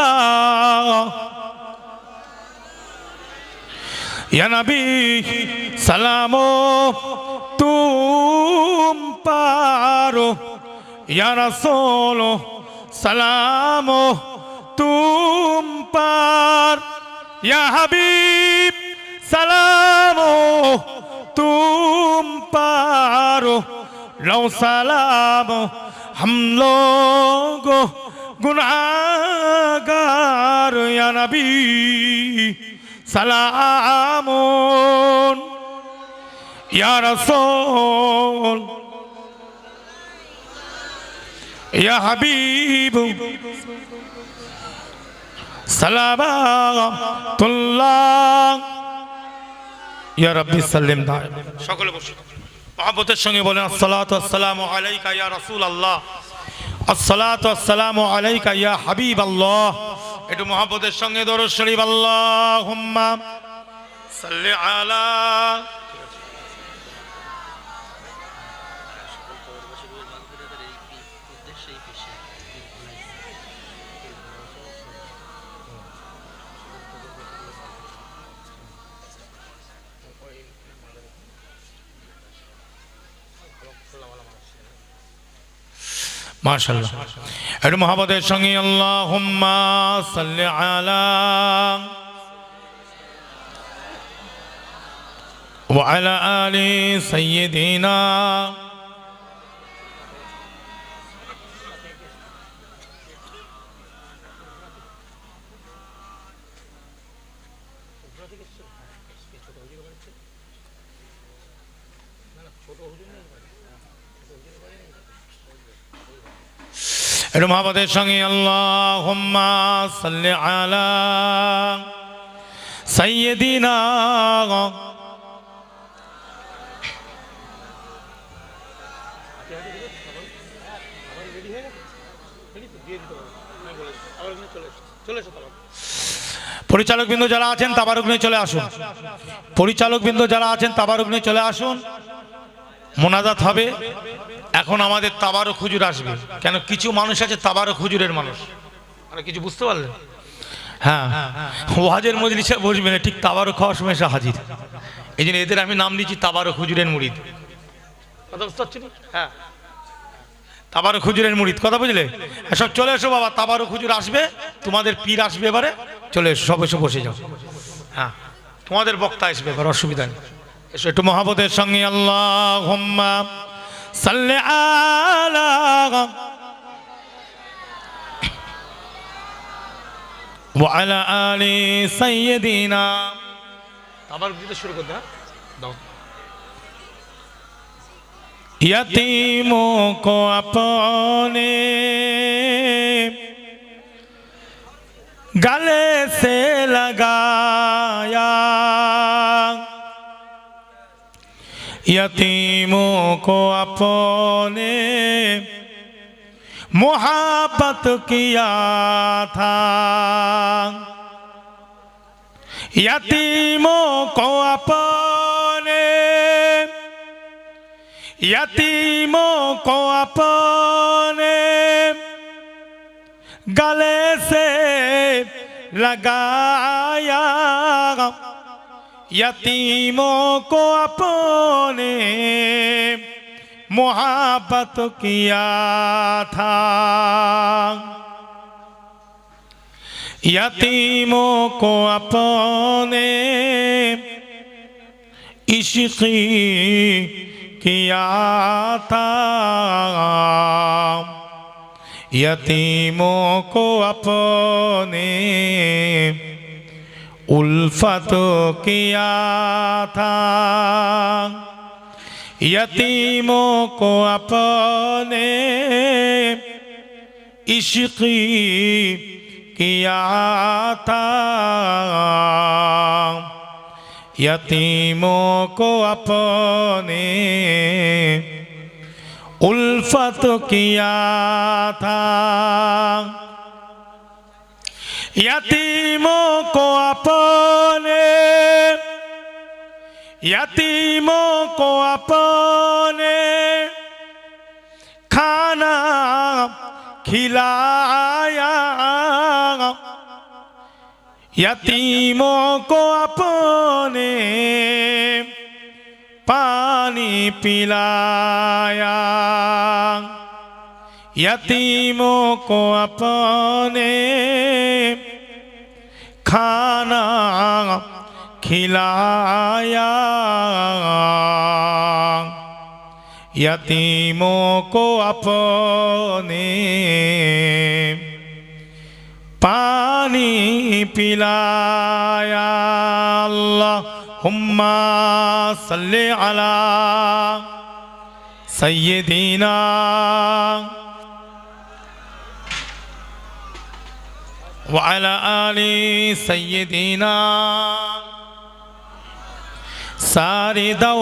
يا نبي سلام तुम पारो या रसूल सलाम तुम पार या हबीब सलाम तुम पारो लो सलाम हम लोग गुनाहगार या नबी सलाम या रसूल या हबीब सलावतुल्लाह या रब्बी सल्लिम दाइम। সকলে বসুন, মহব্বতের সঙ্গে বলেন আসসালাতু ওয়াসসালামু আলাইকা ইয়া রাসূলুল্লাহ, আসসালাতু ওয়াসসালামু আলাইকা ইয়া হাবিবাল্লাহ। একটু মহব্বতের সঙ্গে দরুদ শরীফ আল্লাহুম্মা সাল্লি আলা। মাশাআল্লাহ, একটু মহব্বতের সঙ্গে আল্লাহুম্মা সাল্লি আলা ওয়া আলা আলি সাইয়্যিদিনা। একটু মহব্বতের সঙ্গে আল্লাহুম্মা সাল্লি আলা সাইয়্যিদিনা। পরিচালকবৃন্দ যারা আছেন তাবারুক নিয়ে চলে আসুন, পরিচালকবৃন্দ যারা আছেন তাবারুক নিয়ে চলে আসুন। মোনাজাত হবে। এখন আমাদের তাবারুক হুজুর আসবে। কেন, কিছু মানুষ আছে তাবারুক হুজুরের মানুষ, আর কিছু বুঝতে পারলেন? হ্যাঁ, ওয়াজের মজলিসে বসবে না, ঠিক তাবারুক খাওয়ার সময় এসে হাজির। এই জন্য এদের আমি নাম দিচ্ছি তাবারুক হুজুরের মুরিদ। কথা বুঝতে পারছি? হ্যাঁ, তাবারুক হুজুরের মুরিদ। কথা বুঝলে? সব চলে এসো বাবা, তাবারুক হুজুর আসবে, তোমাদের পীর আসবে এবারে। চলে এসো, সব এসে বসে যাও। হ্যাঁ, তোমাদের বক্তা আসবে, এবার অসুবিধা নেই। এসো একটু মহাব্বতের সঙ্গে আল্লাহুম্মা সাল্লি আলা ওয়া আলা আলি সাইয়্যিদিনা। আবার দিতে শুরু করতে, হ্যাঁ দাও। यतीमों को अपने गले से लगाया, यतीमों को अपने मोहब्बत किया था, यतीमों को अपने, यतीमों को अपने गले से लगाया, यतीमों को अपने मोहब्बत किया था, यतीमों को अपने इश्क़ किया था, यतीमों को अपने उल्फत किया था, यतीमों को अपने इश्क़ किया था, यतीमों को अपने उल्फत किया था, यतीमों को अपने, यतीमों को अपने खाना खिलाया, यतीमों को अपने पानी पिलाया, यतीमों को अपने खाना खिलाया, यतीमों को अपने पानी पिलाया। अल्लाहुम्मा सल्ली अला सय्यिदीना व अला आली सय्यिदीना। सारी दौ